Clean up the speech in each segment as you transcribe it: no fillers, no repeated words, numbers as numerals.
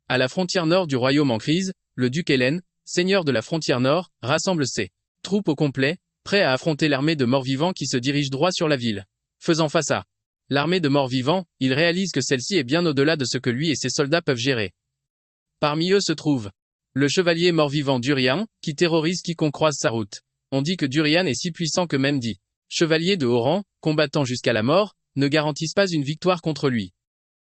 À la frontière nord du royaume en crise, le duc Hélène, seigneur de la frontière nord, rassemble ses troupes au complet, prêt à affronter l'armée de morts-vivants qui se dirige droit sur la ville. Faisant face à l'armée de morts-vivants, il réalise que celle-ci est bien au-delà de ce que lui et ses soldats peuvent gérer. Parmi eux se trouve le chevalier mort-vivant Durian, qui terrorise quiconque croise sa route. On dit que Durian est si puissant que même 10 chevaliers de haut rang, combattant jusqu'à la mort, ne garantissent pas une victoire contre lui.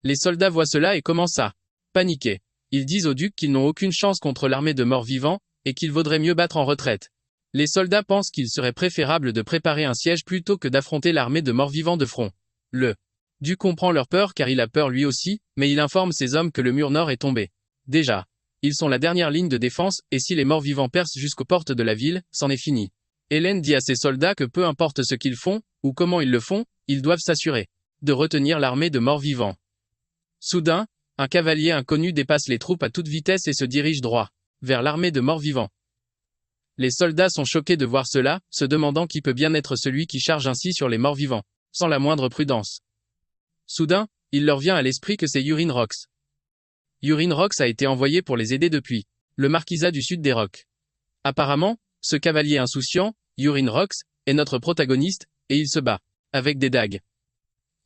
Les soldats voient cela et commencent à paniquer. Ils disent au duc qu'ils n'ont aucune chance contre l'armée de morts-vivants, et qu'il vaudrait mieux battre en retraite. Les soldats pensent qu'il serait préférable de préparer un siège plutôt que d'affronter l'armée de morts-vivants de front. Le duc comprend leur peur car il a peur lui aussi, mais il informe ses hommes que le mur nord est tombé. Déjà, ils sont la dernière ligne de défense, et si les morts-vivants percent jusqu'aux portes de la ville, c'en est fini. Hélène dit à ses soldats que peu importe ce qu'ils font, ou comment ils le font, ils doivent s'assurer de retenir l'armée de morts-vivants. Soudain, un cavalier inconnu dépasse les troupes à toute vitesse et se dirige droit vers l'armée de morts-vivants. Les soldats sont choqués de voir cela, se demandant qui peut bien être celui qui charge ainsi sur les morts-vivants, sans la moindre prudence. Soudain, il leur vient à l'esprit que c'est Yurin Rox. Yurin Rox a été envoyé pour les aider depuis le marquisat du sud des Rocs. Apparemment, ce cavalier insouciant, Yurin Rox, est notre protagoniste, et il se bat avec des dagues.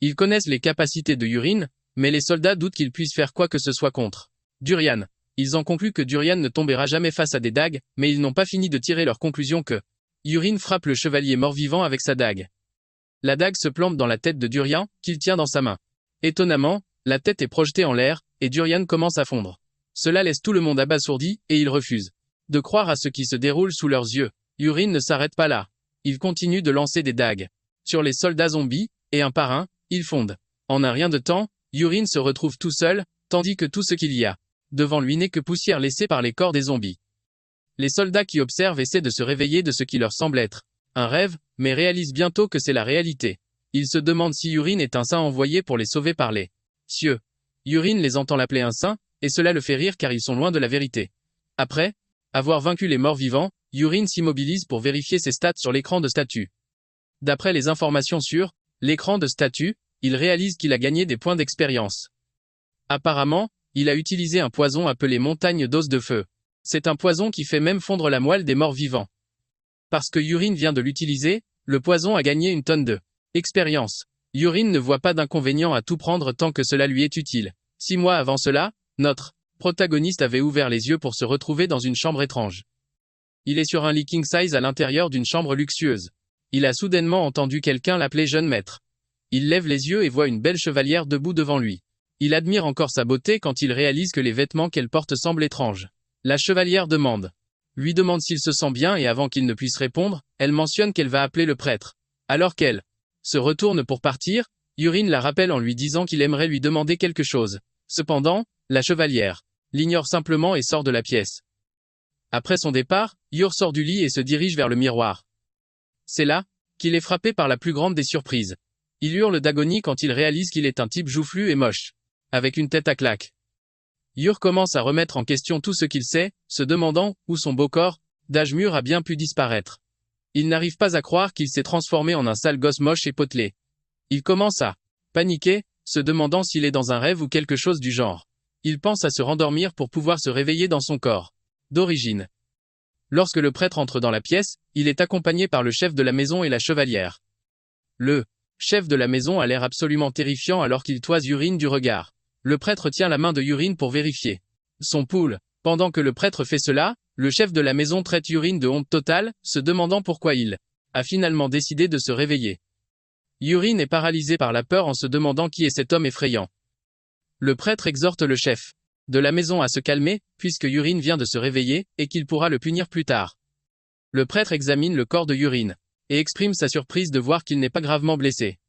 Ils connaissent les capacités de Yurin, mais les soldats doutent qu'il puisse faire quoi que ce soit contre Durian. Ils en concluent que Durian ne tombera jamais face à des dagues, mais ils n'ont pas fini de tirer leur conclusion que Yurin frappe le chevalier mort-vivant avec sa dague. La dague se plante dans la tête de Durian, qu'il tient dans sa main. Étonnamment, la tête est projetée en l'air, et Durian commence à fondre. Cela laisse tout le monde abasourdi, et ils refusent de croire à ce qui se déroule sous leurs yeux. Yurin ne s'arrête pas là. Il continue de lancer des dagues sur les soldats zombies, et un par un, ils fondent. En un rien de temps, Yurin se retrouve tout seul, tandis que tout ce qu'il y a devant lui n'est que poussière laissée par les corps des zombies. Les soldats qui observent essaient de se réveiller de ce qui leur semble être un rêve, mais réalisent bientôt que c'est la réalité. Ils se demandent si Yurin est un saint envoyé pour les sauver par les cieux. Yurin les entend l'appeler un saint, et cela le fait rire car ils sont loin de la vérité. Après avoir vaincu les morts-vivants, Yurin s'immobilise pour vérifier ses stats sur l'écran de statut. D'après les informations sur l'écran de statut, il réalise qu'il a gagné des points d'expérience. Apparemment, il a utilisé un poison appelé montagne d'os de feu. C'est un poison qui fait même fondre la moelle des morts-vivants. Parce que Yurin vient de l'utiliser, le poison a gagné une tonne de expérience. Yurin ne voit pas d'inconvénient à tout prendre tant que cela lui est utile. 6 mois avant cela, notre protagoniste avait ouvert les yeux pour se retrouver dans une chambre étrange. Il est sur un lit king size à l'intérieur d'une chambre luxueuse. Il a soudainement entendu quelqu'un l'appeler jeune maître. Il lève les yeux et voit une belle chevalière debout devant lui. Il admire encore sa beauté quand il réalise que les vêtements qu'elle porte semblent étranges. La chevalière lui demande s'il se sent bien et avant qu'il ne puisse répondre, elle mentionne qu'elle va appeler le prêtre. Alors qu'elle se retourne pour partir, Yurin la rappelle en lui disant qu'il aimerait lui demander quelque chose. Cependant, la chevalière l'ignore simplement et sort de la pièce. Après son départ, Yur sort du lit et se dirige vers le miroir. C'est là qu'il est frappé par la plus grande des surprises. Il hurle d'agonie quand il réalise qu'il est un type joufflu et moche, avec une tête à claque. Yur commence à remettre en question tout ce qu'il sait, se demandant où son beau corps d'âge mûr a bien pu disparaître. Il n'arrive pas à croire qu'il s'est transformé en un sale gosse moche et potelé. Il commence à paniquer, se demandant s'il est dans un rêve ou quelque chose du genre. Il pense à se rendormir pour pouvoir se réveiller dans son corps d'origine. Lorsque le prêtre entre dans la pièce, il est accompagné par le chef de la maison et la chevalière. Le chef de la maison a l'air absolument terrifiant alors qu'il toise Yurin du regard. Le prêtre tient la main de Yurin pour vérifier son pouls. Pendant que le prêtre fait cela, le chef de la maison traite Yurin de honte totale, se demandant pourquoi il a finalement décidé de se réveiller. Yurin est paralysé par la peur en se demandant qui est cet homme effrayant. Le prêtre exhorte le chef de la maison à se calmer, puisque Yurin vient de se réveiller, et qu'il pourra le punir plus tard. Le prêtre examine le corps de Yurin, et exprime sa surprise de voir qu'il n'est pas gravement blessé.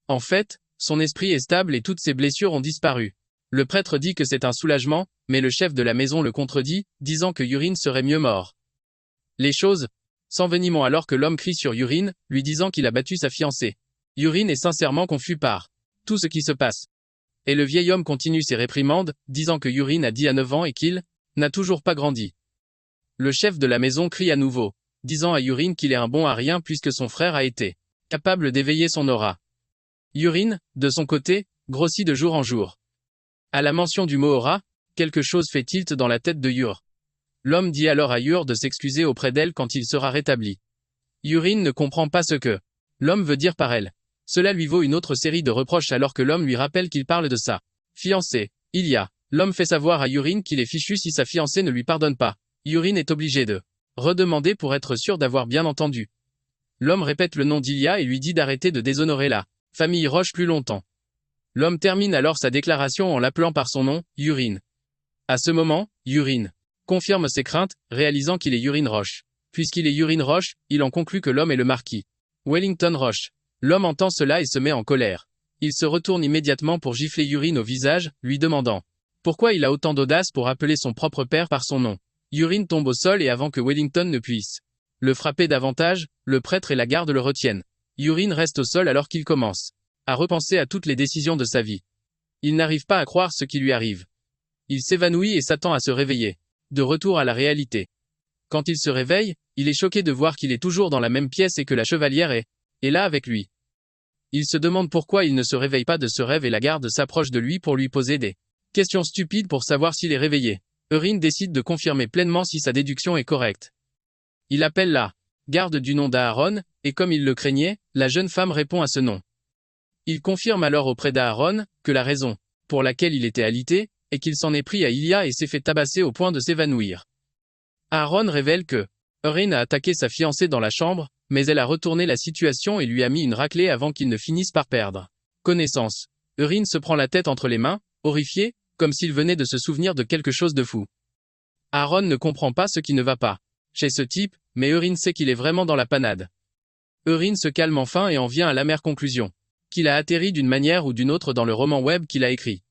En fait, son esprit est stable et toutes ses blessures ont disparu. Le prêtre dit que c'est un soulagement, mais le chef de la maison le contredit, disant que Yurin serait mieux mort. Les choses s'enveniment alors que l'homme crie sur Yurin, lui disant qu'il a battu sa fiancée. Yurin est sincèrement confus par tout ce qui se passe. Et le vieil homme continue ses réprimandes, disant que Yurin a 10 à 9 ans et qu'il n'a toujours pas grandi. Le chef de la maison crie à nouveau, disant à Yurin qu'il est un bon à rien puisque son frère a été capable d'éveiller son aura. Yurin, de son côté, grossit de jour en jour. À la mention du mot aura, Quelque chose fait tilt dans la tête de Yor. L'homme dit alors à Yor de s'excuser auprès d'elle quand il sera rétabli. Yurin ne comprend pas ce que l'homme veut dire par elle. Cela lui vaut une autre série de reproches alors que l'homme lui rappelle qu'il parle de sa fiancée. L'homme fait savoir à Yurin qu'il est fichu si sa fiancée ne lui pardonne pas. Yurin est obligé de redemander pour être sûr d'avoir bien entendu. L'homme répète le nom d'Ilya et lui dit d'arrêter de déshonorer la famille Roche plus longtemps. L'homme termine alors sa déclaration en l'appelant par son nom, Yurin. À ce moment, Yurin confirme ses craintes, réalisant qu'il est Yurin Roche. Puisqu'il est Yurin Roche, il en conclut que l'homme est le marquis Wellington Roche. L'homme entend cela et se met en colère. Il se retourne immédiatement pour gifler Yurin au visage, lui demandant pourquoi il a autant d'audace pour appeler son propre père par son nom. Yurin tombe au sol et avant que Wellington ne puisse le frapper davantage, le prêtre et la garde le retiennent. Yurin reste au sol alors qu'il commence à repenser à toutes les décisions de sa vie. Il n'arrive pas à croire ce qui lui arrive. Il s'évanouit et s'attend à se réveiller. De retour à la réalité. Quand il se réveille, il est choqué de voir qu'il est toujours dans la même pièce et que la chevalière est là avec lui. Il se demande pourquoi il ne se réveille pas de ce rêve et la garde s'approche de lui pour lui poser des questions stupides pour savoir s'il est réveillé. Eurin décide de confirmer pleinement si sa déduction est correcte. Il appelle la garde du nom d'Aaron, et comme il le craignait, la jeune femme répond à ce nom. Il confirme alors auprès d'Aaron que la raison pour laquelle il était alité est qu'il s'en est pris à Ilya et s'est fait tabasser au point de s'évanouir. Aaron révèle que Eurin a attaqué sa fiancée dans la chambre, mais elle a retourné la situation et lui a mis une raclée avant qu'il ne finisse par perdre connaissance. Eurin se prend la tête entre les mains, horrifié, comme s'il venait de se souvenir de quelque chose de fou. Aaron ne comprend pas ce qui ne va pas chez ce type, mais Eurin sait qu'il est vraiment dans la panade. Eurin se calme enfin et en vient à l'amère conclusion qu'il a atterri d'une manière ou d'une autre dans le roman web qu'il a écrit.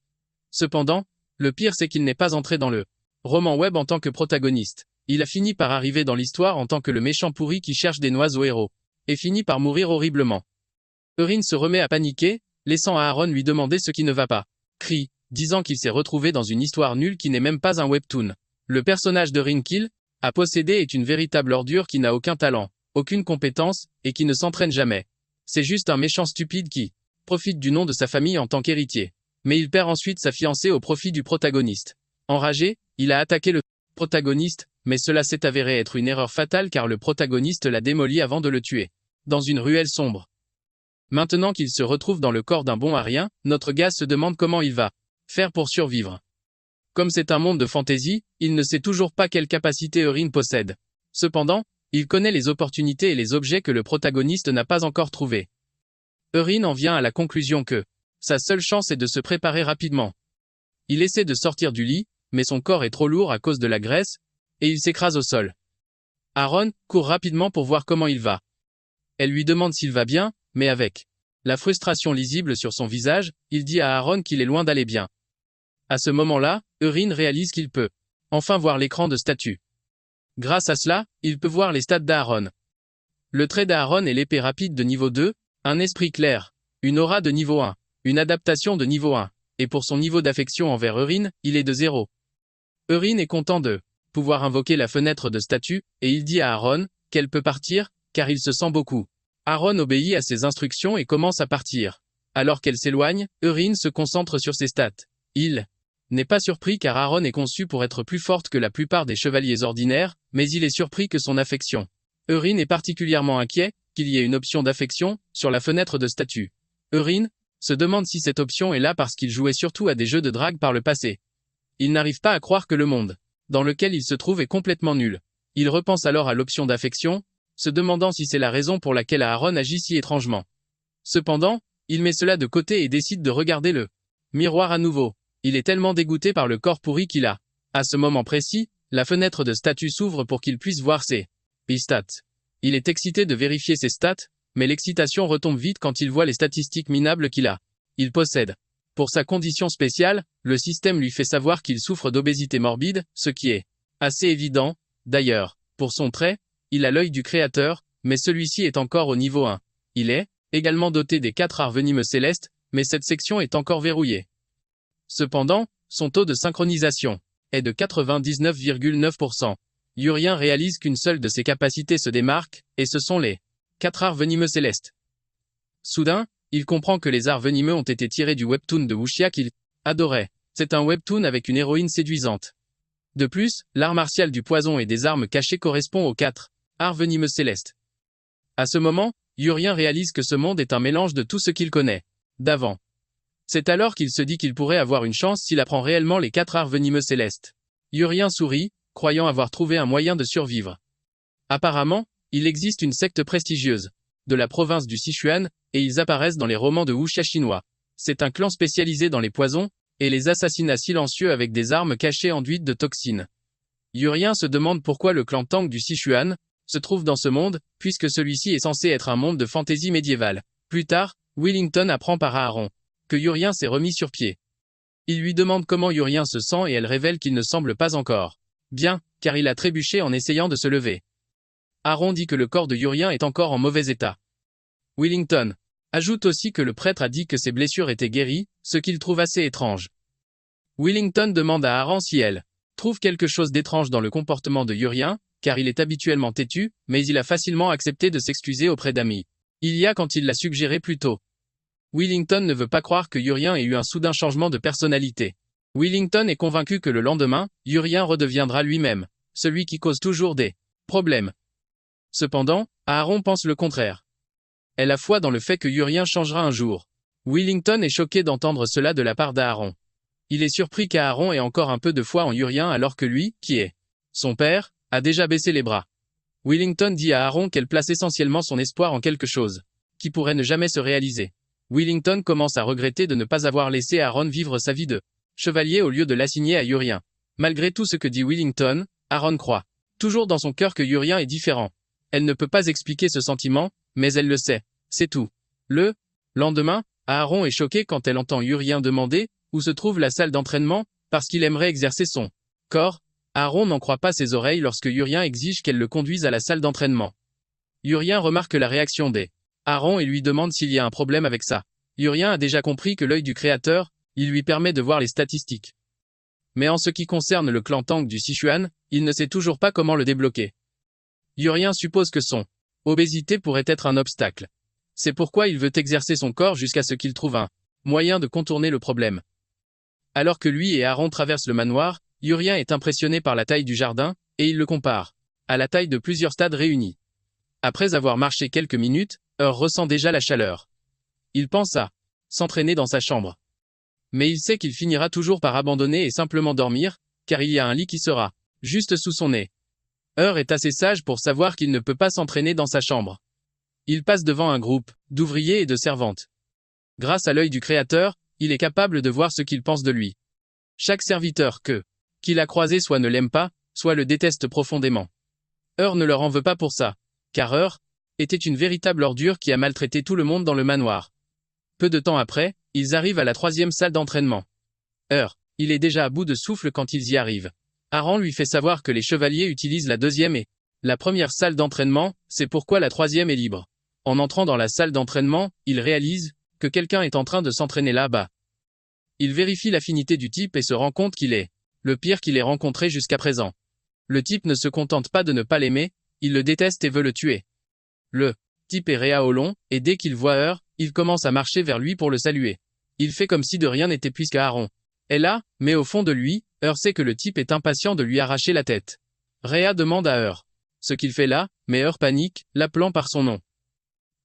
Cependant, le pire c'est qu'il n'est pas entré dans le roman web en tant que protagoniste. Il a fini par arriver dans l'histoire en tant que le méchant pourri qui cherche des noix au héros, et finit par mourir horriblement. Eurin se remet à paniquer, laissant Aaron lui demander ce qui ne va pas. Crie, disant qu'il s'est retrouvé dans une histoire nulle qui n'est même pas un webtoon. Le personnage de Rinkil a possédé est une véritable ordure qui n'a aucun talent, aucune compétence, et qui ne s'entraîne jamais. C'est juste un méchant stupide qui profite du nom de sa famille en tant qu'héritier. Mais il perd ensuite sa fiancée au profit du protagoniste. Enragé, il a attaqué le protagoniste, mais cela s'est avéré être une erreur fatale car le protagoniste l'a démoli avant de le tuer. Dans une ruelle sombre. Maintenant qu'il se retrouve dans le corps d'un bon à rien, notre gars se demande comment il va faire pour survivre. Comme c'est un monde de fantaisie, il ne sait toujours pas quelle capacité Eurin possède. Cependant, il connaît les opportunités et les objets que le protagoniste n'a pas encore trouvés. Eurin en vient à la conclusion que sa seule chance est de se préparer rapidement. Il essaie de sortir du lit, mais son corps est trop lourd à cause de la graisse, et il s'écrase au sol. Aaron court rapidement pour voir comment il va. Elle lui demande s'il va bien, mais avec la frustration lisible sur son visage, il dit à Aaron qu'il est loin d'aller bien. À ce moment-là, Eurin réalise qu'il peut enfin voir l'écran de statut. Grâce à cela, il peut voir les stats d'Aaron. Le trait d'Aaron est l'épée rapide de niveau 2, un esprit clair, une aura de niveau 1, une adaptation de niveau 1, et pour son niveau d'affection envers Eurin, il est de 0. Eurin est content de pouvoir invoquer la fenêtre de statut, et il dit à Aaron qu'elle peut partir, car il se sent beaucoup. Aaron obéit à ses instructions et commence à partir. Alors qu'elle s'éloigne, Eurin se concentre sur ses stats. Il n'est pas surpris car Aaron est conçu pour être plus forte que la plupart des chevaliers ordinaires, mais il est surpris que son affection. Eurin est particulièrement inquiet qu'il y ait une option d'affection sur la fenêtre de statut. Eurin se demande si cette option est là parce qu'il jouait surtout à des jeux de drague par le passé. Il n'arrive pas à croire que le monde dans lequel il se trouve est complètement nul. Il repense alors à l'option d'affection, se demandant si c'est la raison pour laquelle Aaron agit si étrangement. Cependant, il met cela de côté et décide de regarder le miroir à nouveau. Il est tellement dégoûté par le corps pourri qu'il a. À ce moment précis, la fenêtre de statut s'ouvre pour qu'il puisse voir ses stats. Il est excité de vérifier ses stats, mais l'excitation retombe vite quand il voit les statistiques minables qu'il a. Il possède. Pour sa condition spéciale, le système lui fait savoir qu'il souffre d'obésité morbide, ce qui est assez évident. D'ailleurs, pour son trait, il a l'œil du créateur, mais celui-ci est encore au niveau 1. Il est également doté des 4 arts venimeux célestes, mais cette section est encore verrouillée. Cependant, son taux de synchronisation est de 99,9%. Urien réalise qu'une seule de ses capacités se démarque, et ce sont les 4 arts venimeux célestes. Soudain, il comprend que les arts venimeux ont été tirés du webtoon de Wuxia qu'il adorait. C'est un webtoon avec une héroïne séduisante. De plus, l'art martial du poison et des armes cachées correspond aux 4 arts venimeux célestes. À ce moment, Urien réalise que ce monde est un mélange de tout ce qu'il connaît d'avant. C'est alors qu'il se dit qu'il pourrait avoir une chance s'il apprend réellement les 4 arts venimeux célestes. Urien sourit, croyant avoir trouvé un moyen de survivre. Apparemment, il existe une secte prestigieuse de la province du Sichuan, et ils apparaissent dans les romans de wuxia chinois. C'est un clan spécialisé dans les poisons et les assassinats silencieux avec des armes cachées enduites de toxines. Urien se demande pourquoi le clan Tang du Sichuan se trouve dans ce monde, puisque celui-ci est censé être un monde de fantaisie médiévale. Plus tard, Wellington apprend par Aaron que Urien s'est remis sur pied. Il lui demande comment Urien se sent et elle révèle qu'il ne semble pas encore bien, car il a trébuché en essayant de se lever. Aaron dit que le corps de Urien est encore en mauvais état. Wellington ajoute aussi que le prêtre a dit que ses blessures étaient guéries, ce qu'il trouve assez étrange. Wellington demande à Aaron si elle trouve quelque chose d'étrange dans le comportement de Urien, car il est habituellement têtu, mais il a facilement accepté de s'excuser auprès d'amis. Il y a quand il l'a suggéré plus tôt. Wellington ne veut pas croire que Urien ait eu un soudain changement de personnalité. Wellington est convaincu que le lendemain, Urien redeviendra lui-même, celui qui cause toujours des problèmes. Cependant, Aaron pense le contraire. Elle a foi dans le fait que Urien changera un jour. Wellington est choqué d'entendre cela de la part d'Aaron. Il est surpris qu'Aaron ait encore un peu de foi en Urien alors que lui, qui est son père, a déjà baissé les bras. Wellington dit à Aaron qu'elle place essentiellement son espoir en quelque chose qui pourrait ne jamais se réaliser. Wellington commence à regretter de ne pas avoir laissé Aaron vivre sa vie de chevalier au lieu de l'assigner à Urien. Malgré tout ce que dit Wellington, Aaron croit toujours dans son cœur que Urien est différent. Elle ne peut pas expliquer ce sentiment, mais elle le sait. C'est tout. Le lendemain, Aaron est choqué quand elle entend Urien demander où se trouve la salle d'entraînement, parce qu'il aimerait exercer son corps. Aaron n'en croit pas ses oreilles lorsque Urien exige qu'elle le conduise à la salle d'entraînement. Urien remarque la réaction des Aaron et lui demande s'il y a un problème avec ça. Urien a déjà compris que l'œil du créateur, il lui permet de voir les statistiques. Mais en ce qui concerne le clan Tang du Sichuan, il ne sait toujours pas comment le débloquer. Urien suppose que son obésité pourrait être un obstacle. C'est pourquoi il veut exercer son corps jusqu'à ce qu'il trouve un moyen de contourner le problème. Alors que lui et Aaron traversent le manoir, Urien est impressionné par la taille du jardin, et il le compare à la taille de plusieurs stades réunis. Après avoir marché quelques minutes, ressent déjà la chaleur. Il pense à s'entraîner dans sa chambre. Mais il sait qu'il finira toujours par abandonner et simplement dormir, car il y a un lit qui sera juste sous son nez. Est assez sage pour savoir qu'il ne peut pas s'entraîner dans sa chambre. Il passe devant un groupe d'ouvriers et de servantes. Grâce à l'œil du créateur, il est capable de voir ce qu'ils pensent de lui. Chaque serviteur qu'il a croisé soit ne l'aime pas, soit le déteste profondément. Ne leur en veut pas pour ça, car était une véritable ordure qui a maltraité tout le monde dans le manoir. Peu de temps après, ils arrivent à la 3e salle d'entraînement. Il est déjà à bout de souffle quand ils y arrivent. Aaron lui fait savoir que les chevaliers utilisent la 2e et la 1re salle d'entraînement, c'est pourquoi la 3e est libre. En entrant dans la salle d'entraînement, il réalise que quelqu'un est en train de s'entraîner là-bas. Il vérifie l'affinité du type et se rend compte qu'il est le pire qu'il ait rencontré jusqu'à présent. Le type ne se contente pas de ne pas l'aimer, il le déteste et veut le tuer. Le type est Réa au long, et dès qu'il voit il commence à marcher vers lui pour le saluer. Il fait comme si de rien n'était puisque Aaron est là, mais au fond de lui, sait que le type est impatient de lui arracher la tête. Réa demande à ce qu'il fait là, mais panique, l'appelant par son nom.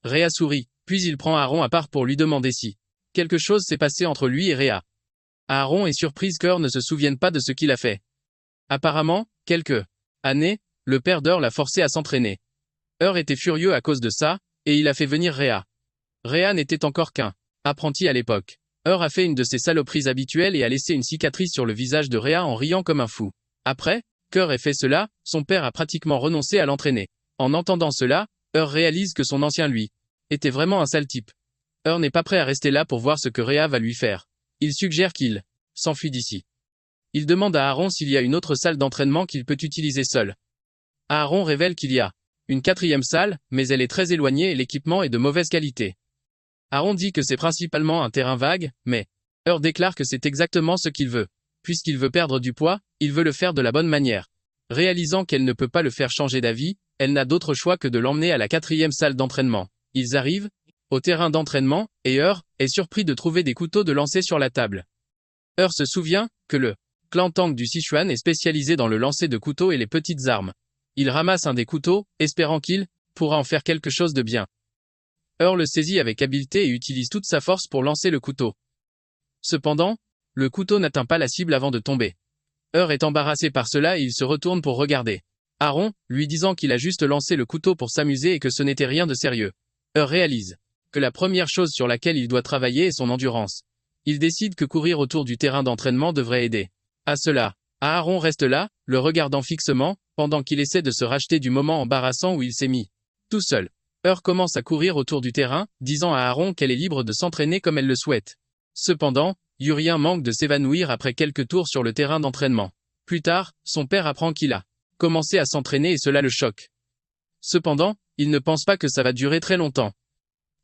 Réa sourit, puis il prend Aaron à part pour lui demander si quelque chose s'est passé entre lui et Réa. Aaron est surprise qu'Heur ne se souvienne pas de ce qu'il a fait. Apparemment, quelques années, le père d'Heur l'a forcé à s'entraîner. Heur était furieux à cause de ça, et il a fait venir Réa. Réa n'était encore qu'un apprenti à l'époque. Heur a fait une de ses saloperies habituelles et a laissé une cicatrice sur le visage de Réa en riant comme un fou. Après qu'Heur ait fait cela, son père a pratiquement renoncé à l'entraîner. En entendant cela, Heur réalise que son ancien lui était vraiment un sale type. Heur n'est pas prêt à rester là pour voir ce que Réa va lui faire. Il suggère qu'il s'enfuit d'ici. Il demande à Aaron s'il y a une autre salle d'entraînement qu'il peut utiliser seul. Aaron révèle qu'il y a une 4e salle, mais elle est très éloignée et l'équipement est de mauvaise qualité. Aaron dit que c'est principalement un terrain vague, mais Heur déclare que c'est exactement ce qu'il veut. Puisqu'il veut perdre du poids, il veut le faire de la bonne manière. Réalisant qu'elle ne peut pas le faire changer d'avis, elle n'a d'autre choix que de l'emmener à la 4e salle d'entraînement. Ils arrivent au terrain d'entraînement, et Heur est surpris de trouver des couteaux de lancer sur la table. Se souvient que le clan Tang du Sichuan est spécialisé dans le lancer de couteaux et les petites armes. Il ramasse un des couteaux, espérant qu'il pourra en faire quelque chose de bien. Le saisit avec habileté et utilise toute sa force pour lancer le couteau. Cependant, le couteau n'atteint pas la cible avant de tomber. Est embarrassé par cela et il se retourne pour regarder Aaron, lui disant qu'il a juste lancé le couteau pour s'amuser et que ce n'était rien de sérieux. Réalise que la première chose sur laquelle il doit travailler est son endurance. Il décide que courir autour du terrain d'entraînement devrait aider. À cela, Aaron reste là, le regardant fixement, pendant qu'il essaie de se racheter du moment embarrassant où il s'est mis tout seul. Commence à courir autour du terrain, disant à Aaron qu'elle est libre de s'entraîner comme elle le souhaite. Cependant, Urien manque de s'évanouir après quelques tours sur le terrain d'entraînement. Plus tard, son père apprend qu'il a commencé à s'entraîner et cela le choque. Cependant, il ne pense pas que ça va durer très longtemps.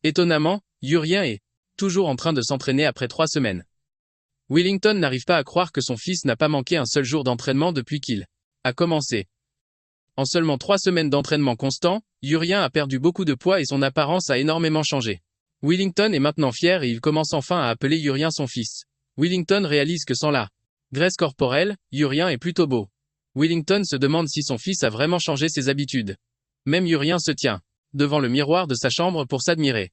Étonnamment, Urien est toujours en train de s'entraîner après 3 semaines. Wellington n'arrive pas à croire que son fils n'a pas manqué un seul jour d'entraînement depuis qu'il a commencé. En seulement 3 semaines d'entraînement constant, Urien a perdu beaucoup de poids et son apparence a énormément changé. Wellington est maintenant fier et il commence enfin à appeler Urien son fils. Wellington réalise que sans la graisse corporelle, Urien est plutôt beau. Wellington se demande si son fils a vraiment changé ses habitudes. Même Urien se tient devant le miroir de sa chambre pour s'admirer.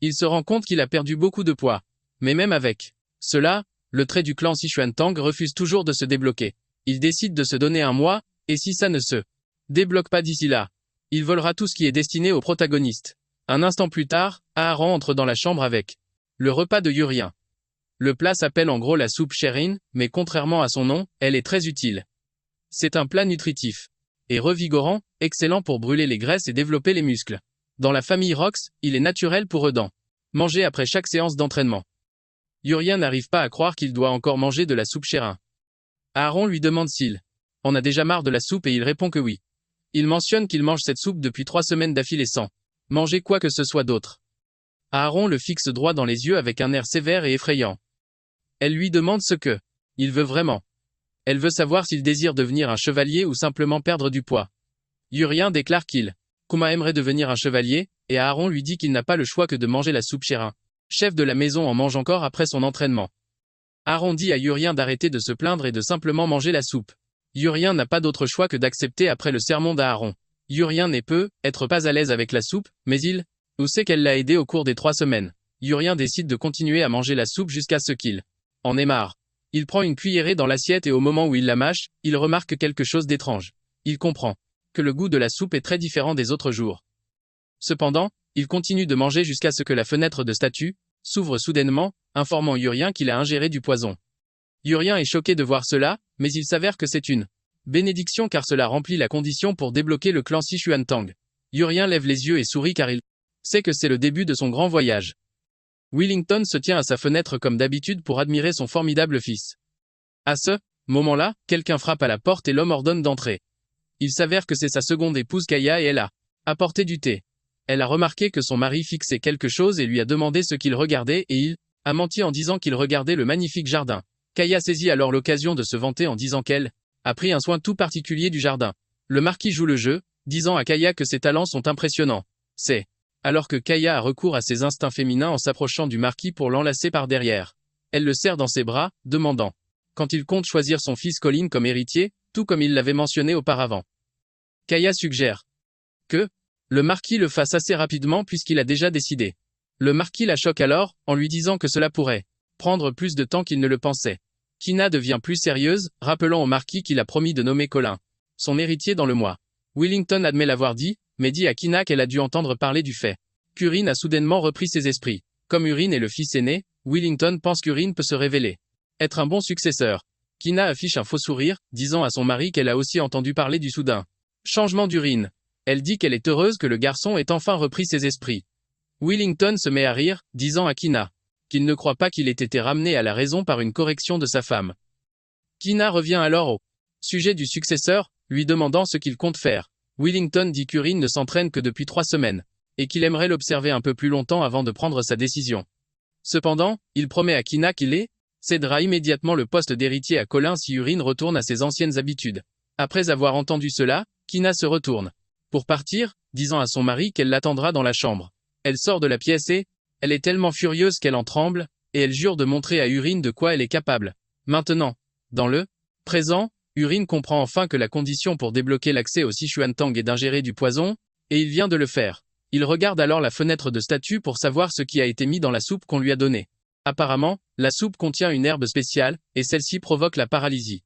Il se rend compte qu'il a perdu beaucoup de poids. Mais même avec cela, le trait du clan Sichuan Tang refuse toujours de se débloquer. Il décide de se donner un mois, et si ça ne se débloque pas d'ici là, il volera tout ce qui est destiné au protagoniste. Un instant plus tard, Aaron entre dans la chambre avec le repas de Urien. Le plat s'appelle en gros la soupe Sherin, mais contrairement à son nom, elle est très utile. C'est un plat nutritif et revigorant, excellent pour brûler les graisses et développer les muscles. Dans la famille Rox, il est naturel pour eux d'en manger après chaque séance d'entraînement. Urien n'arrive pas à croire qu'il doit encore manger de la soupe Sherin. Aaron lui demande s'il en a déjà marre de la soupe et il répond que oui. Il mentionne qu'il mange cette soupe depuis 3 semaines d'affilée sans manger quoi que ce soit d'autre. Aaron le fixe droit dans les yeux avec un air sévère et effrayant. Elle lui demande ce que il veut vraiment. Elle veut savoir s'il désire devenir un chevalier ou simplement perdre du poids. Urien déclare qu'il aimerait devenir un chevalier, et Aaron lui dit qu'il n'a pas le choix que de manger la soupe Sherin. Chef de la maison en mange encore après son entraînement. Aaron dit à Urien d'arrêter de se plaindre et de simplement manger la soupe. Urien n'a pas d'autre choix que d'accepter après le sermon d'Aaron. Urien n'est être pas à l'aise avec la soupe, mais il sait qu'elle l'a aidé au cours des 3 semaines. Urien décide de continuer à manger la soupe jusqu'à ce qu'il en ait marre. Il prend une cuillerée dans l'assiette et au moment où il la mâche, il remarque quelque chose d'étrange. Il comprend que le goût de la soupe est très différent des autres jours. Cependant, il continue de manger jusqu'à ce que la fenêtre de statue s'ouvre soudainement, informant Urien qu'il a ingéré du poison. Urien est choqué de voir cela, mais il s'avère que c'est une bénédiction car cela remplit la condition pour débloquer le clan Sichuan Tang. Urien lève les yeux et sourit car il sait que c'est le début de son grand voyage. Wellington se tient à sa fenêtre comme d'habitude pour admirer son formidable fils. À ce moment-là, quelqu'un frappe à la porte et l'homme ordonne d'entrer. Il s'avère que c'est sa seconde épouse Kaya et elle a apporté du thé. Elle a remarqué que son mari fixait quelque chose et lui a demandé ce qu'il regardait et il a menti en disant qu'il regardait le magnifique jardin. Kaya saisit alors l'occasion de se vanter en disant qu'elle a pris un soin tout particulier du jardin. Le marquis joue le jeu, disant à Kaya que ses talents sont impressionnants. C'est alors que Kaya a recours à ses instincts féminins en s'approchant du marquis pour l'enlacer par derrière. Elle le serre dans ses bras, demandant quand il compte choisir son fils Colin comme héritier, tout comme il l'avait mentionné auparavant. Kaya suggère que le marquis le fasse assez rapidement puisqu'il a déjà décidé. Le marquis la choque alors, en lui disant que cela pourrait prendre plus de temps qu'il ne le pensait. Kina devient plus sérieuse, rappelant au marquis qu'il a promis de nommer Colin son héritier dans le mois. Wellington admet l'avoir dit, mais dit à Kina qu'elle a dû entendre parler du fait qu'Urien a soudainement repris ses esprits. Comme Urien est le fils aîné, Wellington pense qu'Urien peut se révéler être un bon successeur. Kina affiche un faux sourire, disant à son mari qu'elle a aussi entendu parler du soudain changement d'Urien. Elle dit qu'elle est heureuse que le garçon ait enfin repris ses esprits. Wellington se met à rire, disant à Kina qu'il ne croit pas qu'il ait été ramené à la raison par une correction de sa femme. Kina revient alors au sujet du successeur, lui demandant ce qu'il compte faire. Wellington dit qu'Urien ne s'entraîne que depuis 3 semaines, et qu'il aimerait l'observer un peu plus longtemps avant de prendre sa décision. Cependant, il promet à Kina qu'il cédera immédiatement le poste d'héritier à Colin si Urien retourne à ses anciennes habitudes. Après avoir entendu cela, Kina se retourne pour partir, disant à son mari qu'elle l'attendra dans la chambre. Elle sort de la pièce et elle est tellement furieuse qu'elle en tremble, et elle jure de montrer à Urien de quoi elle est capable. Maintenant, dans le présent, Urine comprend enfin que la condition pour débloquer l'accès au Sichuan-Tang est d'ingérer du poison, et il vient de le faire. Il regarde alors la fenêtre de statue pour savoir ce qui a été mis dans la soupe qu'on lui a donnée. Apparemment, la soupe contient une herbe spéciale, et celle-ci provoque la paralysie.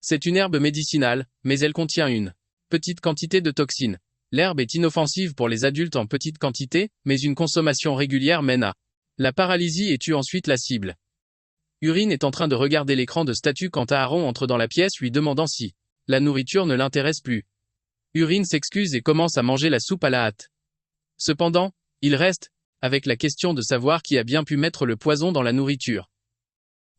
C'est une herbe médicinale, mais elle contient une petite quantité de toxines. L'herbe est inoffensive pour les adultes en petite quantité, mais une consommation régulière mène à la paralysie et tue ensuite la cible. Urine est en train de regarder l'écran de statue quand Aaron entre dans la pièce lui demandant si la nourriture ne l'intéresse plus. Urine s'excuse et commence à manger la soupe à la hâte. Cependant, il reste avec la question de savoir qui a bien pu mettre le poison dans la nourriture.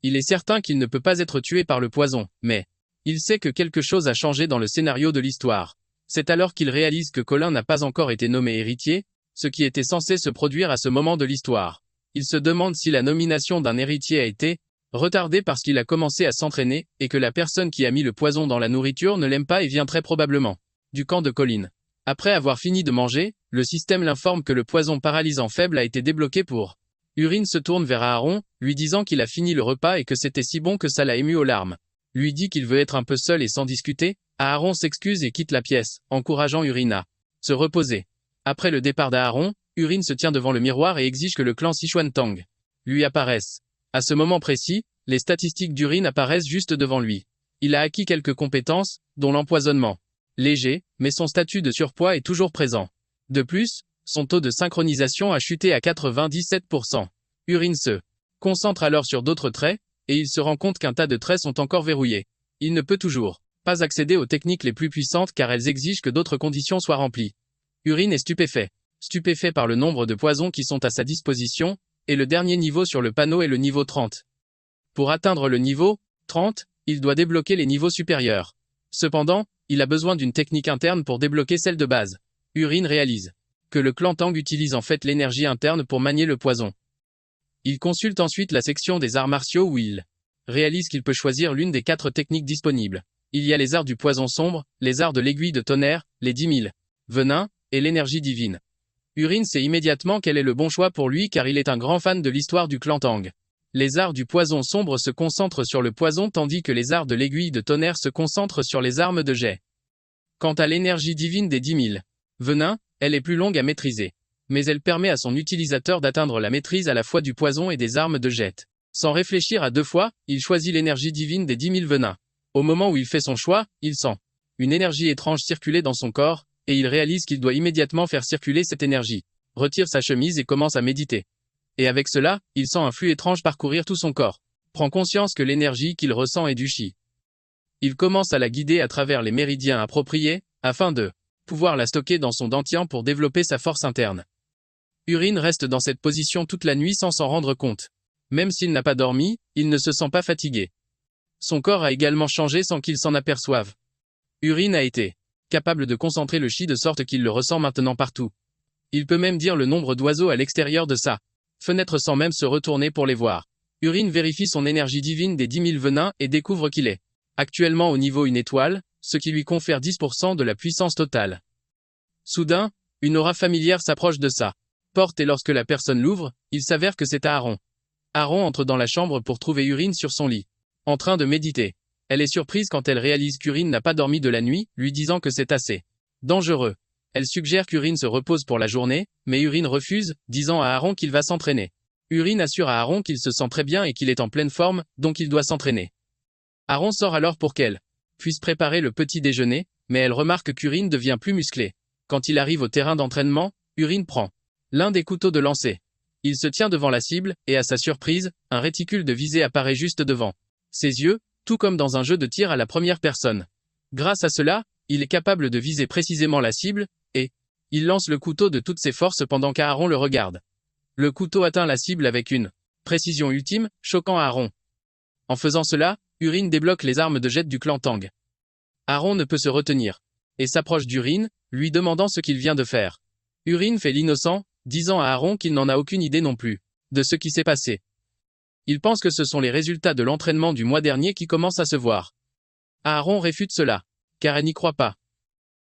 Il est certain qu'il ne peut pas être tué par le poison, mais il sait que quelque chose a changé dans le scénario de l'histoire. C'est alors qu'il réalise que Colin n'a pas encore été nommé héritier, ce qui était censé se produire à ce moment de l'histoire. Il se demande si la nomination d'un héritier a été retardée parce qu'il a commencé à s'entraîner, et que la personne qui a mis le poison dans la nourriture ne l'aime pas et vient très probablement du camp de Colin. Après avoir fini de manger, le système l'informe que le poison paralysant faible a été débloqué pour. Urine se tourne vers Aaron, lui disant qu'il a fini le repas et que c'était si bon que ça l'a ému aux larmes. Lui dit qu'il veut être un peu seul et sans discuter. Aaron s'excuse et quitte la pièce, encourageant Urine à se reposer. Après le départ d'Aaron, Urine se tient devant le miroir et exige que le clan Sichuan-Tang lui apparaisse. À ce moment précis, les statistiques d'Urine apparaissent juste devant lui. Il a acquis quelques compétences, dont l'empoisonnement. Léger, mais son statut de surpoids est toujours présent. De plus, son taux de synchronisation a chuté à 97%. Urine se concentre alors sur d'autres traits, et il se rend compte qu'un tas de traits sont encore verrouillés. Il ne peut toujours pas accéder aux techniques les plus puissantes car elles exigent que d'autres conditions soient remplies. Urine est stupéfait. Stupéfait par le nombre de poisons qui sont à sa disposition, et le dernier niveau sur le panneau est le niveau 30. Pour atteindre le niveau 30, il doit débloquer les niveaux supérieurs. Cependant, il a besoin d'une technique interne pour débloquer celle de base. Urine réalise que le clan Tang utilise en fait l'énergie interne pour manier le poison. Il consulte ensuite la section des arts martiaux où il réalise qu'il peut choisir l'une des 4 techniques disponibles. Il y a les arts du poison sombre, les arts de l'aiguille de tonnerre, les 10 000 venins, et l'énergie divine. Urine sait immédiatement quel est le bon choix pour lui car il est un grand fan de l'histoire du clan Tang. Les arts du poison sombre se concentrent sur le poison tandis que les arts de l'aiguille de tonnerre se concentrent sur les armes de jet. Quant à l'énergie divine des 10 000 venins, elle est plus longue à maîtriser. Mais elle permet à son utilisateur d'atteindre la maîtrise à la fois du poison et des armes de jet. Sans réfléchir à 2 fois, il choisit l'énergie divine des 10 000 venins. Au moment où il fait son choix, il sent une énergie étrange circuler dans son corps, et il réalise qu'il doit immédiatement faire circuler cette énergie. Retire sa chemise et commence à méditer. Et avec cela, il sent un flux étrange parcourir tout son corps. Prend conscience que l'énergie qu'il ressent est du chi. Il commence à la guider à travers les méridiens appropriés, afin de pouvoir la stocker dans son dantian pour développer sa force interne. Urine reste dans cette position toute la nuit sans s'en rendre compte. Même s'il n'a pas dormi, il ne se sent pas fatigué. Son corps a également changé sans qu'il s'en aperçoive. Urine a été capable de concentrer le chi de sorte qu'il le ressent maintenant partout. Il peut même dire le nombre d'oiseaux à l'extérieur de sa fenêtre sans même se retourner pour les voir. Urine vérifie son énergie divine des 10 000 venins et découvre qu'il est actuellement au niveau 1 étoile, ce qui lui confère 10% de la puissance totale. Soudain, une aura familière s'approche de sa porte et lorsque la personne l'ouvre, il s'avère que c'est Aaron. Aaron entre dans la chambre pour trouver Urine sur son lit, en train de méditer. Elle est surprise quand elle réalise qu'Urine n'a pas dormi de la nuit, lui disant que c'est assez dangereux. Elle suggère qu'Urine se repose pour la journée, mais Urine refuse, disant à Aaron qu'il va s'entraîner. Urine assure à Aaron qu'il se sent très bien et qu'il est en pleine forme, donc il doit s'entraîner. Aaron sort alors pour qu'elle puisse préparer le petit déjeuner, mais elle remarque qu'Urine devient plus musclé. Quand il arrive au terrain d'entraînement, Urine prend l'un des couteaux de lancer. Il se tient devant la cible, et à sa surprise, un réticule de visée apparaît juste devant ses yeux, tout comme dans un jeu de tir à la première personne. Grâce à cela, il est capable de viser précisément la cible, et il lance le couteau de toutes ses forces pendant qu'Aaron le regarde. Le couteau atteint la cible avec une précision ultime, choquant Aaron. En faisant cela, Urine débloque les armes de jet du clan Tang. Aaron ne peut se retenir, et s'approche d'Urine, lui demandant ce qu'il vient de faire. Urine fait l'innocent, disant à Aaron qu'il n'en a aucune idée non plus de ce qui s'est passé. Il pense que ce sont les résultats de l'entraînement du mois dernier qui commencent à se voir. Aaron réfute cela, car elle n'y croit pas.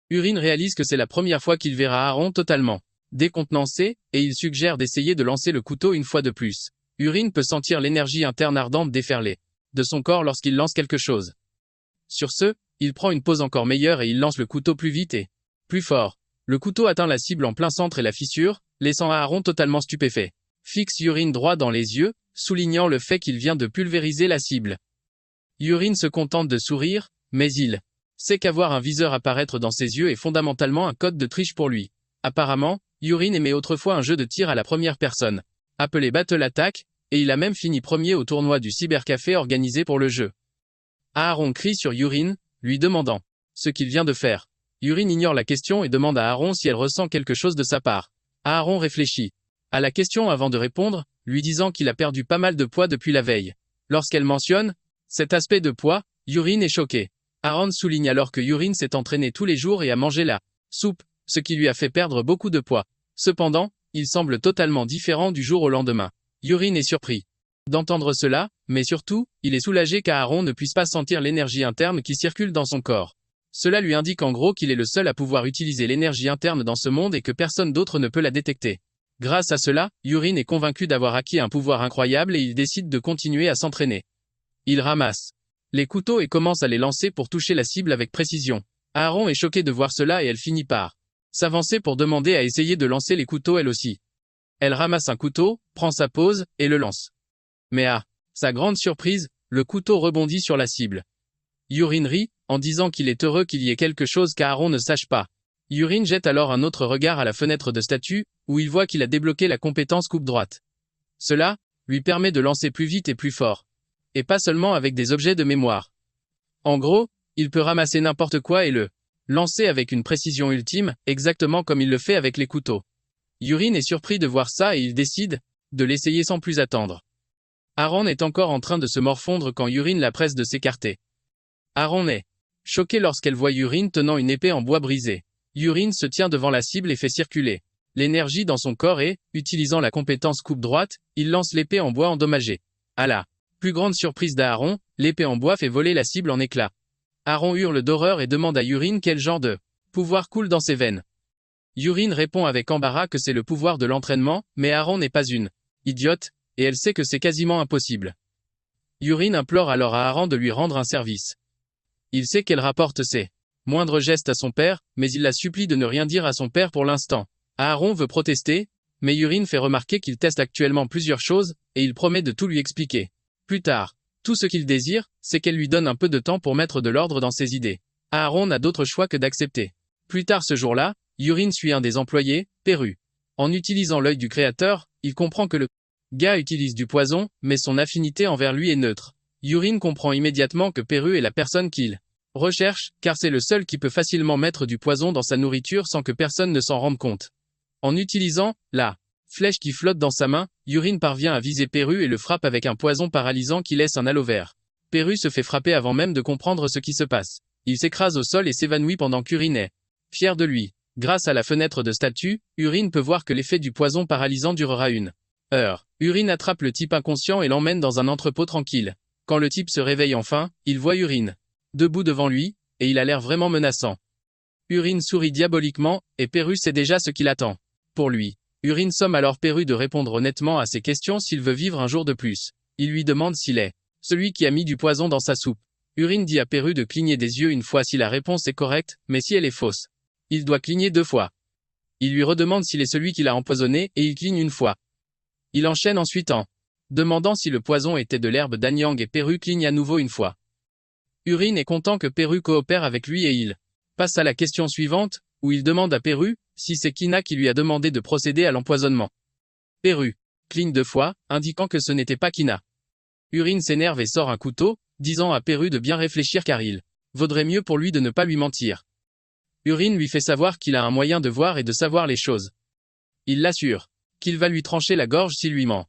Urine réalise que c'est la première fois qu'il verra Aaron totalement décontenancé, et il suggère d'essayer de lancer le couteau une fois de plus. Urine peut sentir l'énergie interne ardente déferler. de son corps lorsqu'il lance quelque chose. Sur ce, il prend une pose encore meilleure et il lance le couteau plus vite et plus fort. Le couteau atteint la cible en plein centre et la fissure, laissant Aaron totalement stupéfait. Fixe Urine droit dans les yeux, soulignant le fait qu'il vient de pulvériser la cible. Urine se contente de sourire, mais il sait qu'avoir un viseur apparaître dans ses yeux est fondamentalement un code de triche pour lui. Apparemment, Urine aimait autrefois un jeu de tir à la première personne, appelé Battle Attack, et il a même fini premier au tournoi du cybercafé organisé pour le jeu. Aaron crie sur Urine, lui demandant ce qu'il vient de faire. Urine ignore la question et demande à Aaron si elle ressent quelque chose de sa part. Aaron réfléchit à la question avant de répondre, lui disant qu'il a perdu pas mal de poids depuis la veille. Lorsqu'elle mentionne cet aspect de poids, Urine est choqué. Aaron souligne alors que Urine s'est entraîné tous les jours et a mangé la soupe, ce qui lui a fait perdre beaucoup de poids. Cependant, il semble totalement différent du jour au lendemain. Urine est surpris d'entendre cela, mais surtout, il est soulagé qu'Aaron ne puisse pas sentir l'énergie interne qui circule dans son corps. Cela lui indique en gros qu'il est le seul à pouvoir utiliser l'énergie interne dans ce monde et que personne d'autre ne peut la détecter. Grâce à cela, Urine est convaincu d'avoir acquis un pouvoir incroyable et il décide de continuer à s'entraîner. Il ramasse les couteaux et commence à les lancer pour toucher la cible avec précision. Aaron est choqué de voir cela et elle finit par s'avancer pour demander à essayer de lancer les couteaux elle aussi. Elle ramasse un couteau, prend sa pose, et le lance. Mais à sa grande surprise, le couteau rebondit sur la cible. Urine rit, en disant qu'il est heureux qu'il y ait quelque chose qu'Aaron ne sache pas. Urine jette alors un autre regard à la fenêtre de statut, où il voit qu'il a débloqué la compétence coupe droite. Cela lui permet de lancer plus vite et plus fort. Et pas seulement avec des objets de mémoire. En gros, il peut ramasser n'importe quoi et le lancer avec une précision ultime, exactement comme il le fait avec les couteaux. Urine est surpris de voir ça et il décide de l'essayer sans plus attendre. Aaron est encore en train de se morfondre quand Urine la presse de s'écarter. Aaron est choqué lorsqu'elle voit Urine tenant une épée en bois brisé. Urine se tient devant la cible et fait circuler l'énergie dans son corps et, utilisant la compétence coupe droite, il lance l'épée en bois endommagée. À la plus grande surprise d'Aaron, l'épée en bois fait voler la cible en éclats. Aaron hurle d'horreur et demande à Urine quel genre de pouvoir coule dans ses veines. Urine répond avec embarras que c'est le pouvoir de l'entraînement, mais Aaron n'est pas une idiote, et elle sait que c'est quasiment impossible. Urine implore alors à Aaron de lui rendre un service. Il sait qu'elle rapporte ses moindres gestes à son père, mais il la supplie de ne rien dire à son père pour l'instant. Aaron veut protester, mais Urine fait remarquer qu'il teste actuellement plusieurs choses, et il promet de tout lui expliquer. Plus tard, tout ce qu'il désire, c'est qu'elle lui donne un peu de temps pour mettre de l'ordre dans ses idées. Aaron n'a d'autre choix que d'accepter. Plus tard ce jour-là, Urine suit un des employés, Perru. En utilisant l'œil du créateur, il comprend que le gars utilise du poison, mais son affinité envers lui est neutre. Urine comprend immédiatement que Perru est la personne qu'il recherche, car c'est le seul qui peut facilement mettre du poison dans sa nourriture sans que personne ne s'en rende compte. En utilisant la flèche qui flotte dans sa main, Urine parvient à viser Perru et le frappe avec un poison paralysant qui laisse un halo vert. Perru se fait frapper avant même de comprendre ce qui se passe. Il s'écrase au sol et s'évanouit pendant qu'Urine est fier de lui. Grâce à la fenêtre de statut, Urine peut voir que l'effet du poison paralysant durera une heure. Urine attrape le type inconscient et l'emmène dans un entrepôt tranquille. Quand le type se réveille enfin, il voit Urine debout devant lui, et il a l'air vraiment menaçant. Urine sourit diaboliquement, et Perru sait déjà ce qu'il attend. Pour lui, Urine somme alors Perru de répondre honnêtement à ses questions s'il veut vivre un jour de plus. Il lui demande s'il est celui qui a mis du poison dans sa soupe. Urine dit à Perru de cligner des yeux une fois si la réponse est correcte, mais si elle est fausse, il doit cligner 2 fois. Il lui redemande s'il est celui qui l'a empoisonné et il cligne 1 fois. Il enchaîne ensuite en demandant si le poison était de l'herbe d'Anyang et Perru cligne à nouveau 1 fois. Urine est content que Perru coopère avec lui et il passe à la question suivante, où il demande à Perru si c'est Kina qui lui a demandé de procéder à l'empoisonnement. Perru cligne 2 fois, indiquant que ce n'était pas Kina. Urine s'énerve et sort un couteau, disant à Perru de bien réfléchir car il vaudrait mieux pour lui de ne pas lui mentir. Urine lui fait savoir qu'il a un moyen de voir et de savoir les choses. Il l'assure qu'il va lui trancher la gorge s'il lui ment.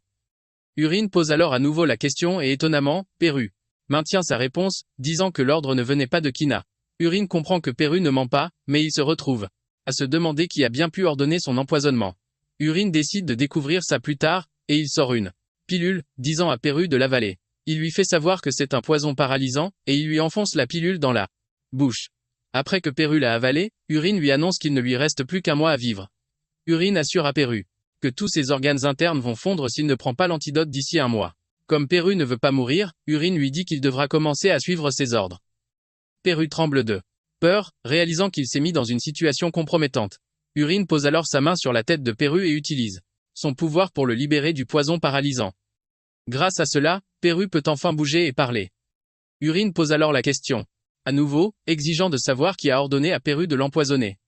Urine pose alors à nouveau la question et étonnamment, Perru maintient sa réponse, disant que l'ordre ne venait pas de Kina. Urine comprend que Perru ne ment pas, mais il se retrouve à se demander qui a bien pu ordonner son empoisonnement. Urine décide de découvrir ça plus tard, et il sort une pilule, disant à Perru de l'avaler. Il lui fait savoir que c'est un poison paralysant, et il lui enfonce la pilule dans la bouche. Après que Perru l'a avalé, Urine lui annonce qu'il ne lui reste plus qu'1 mois à vivre. Urine assure à Perru que tous ses organes internes vont fondre s'il ne prend pas l'antidote d'ici 1 mois. Comme Perru ne veut pas mourir, Urine lui dit qu'il devra commencer à suivre ses ordres. Perru tremble de peur, réalisant qu'il s'est mis dans une situation compromettante. Urine pose alors sa main sur la tête de Perru et utilise son pouvoir pour le libérer du poison paralysant. Grâce à cela, Perru peut enfin bouger et parler. Urine pose alors la question. À nouveau, exigeant de savoir qui a ordonné à Perru de l'empoisonner.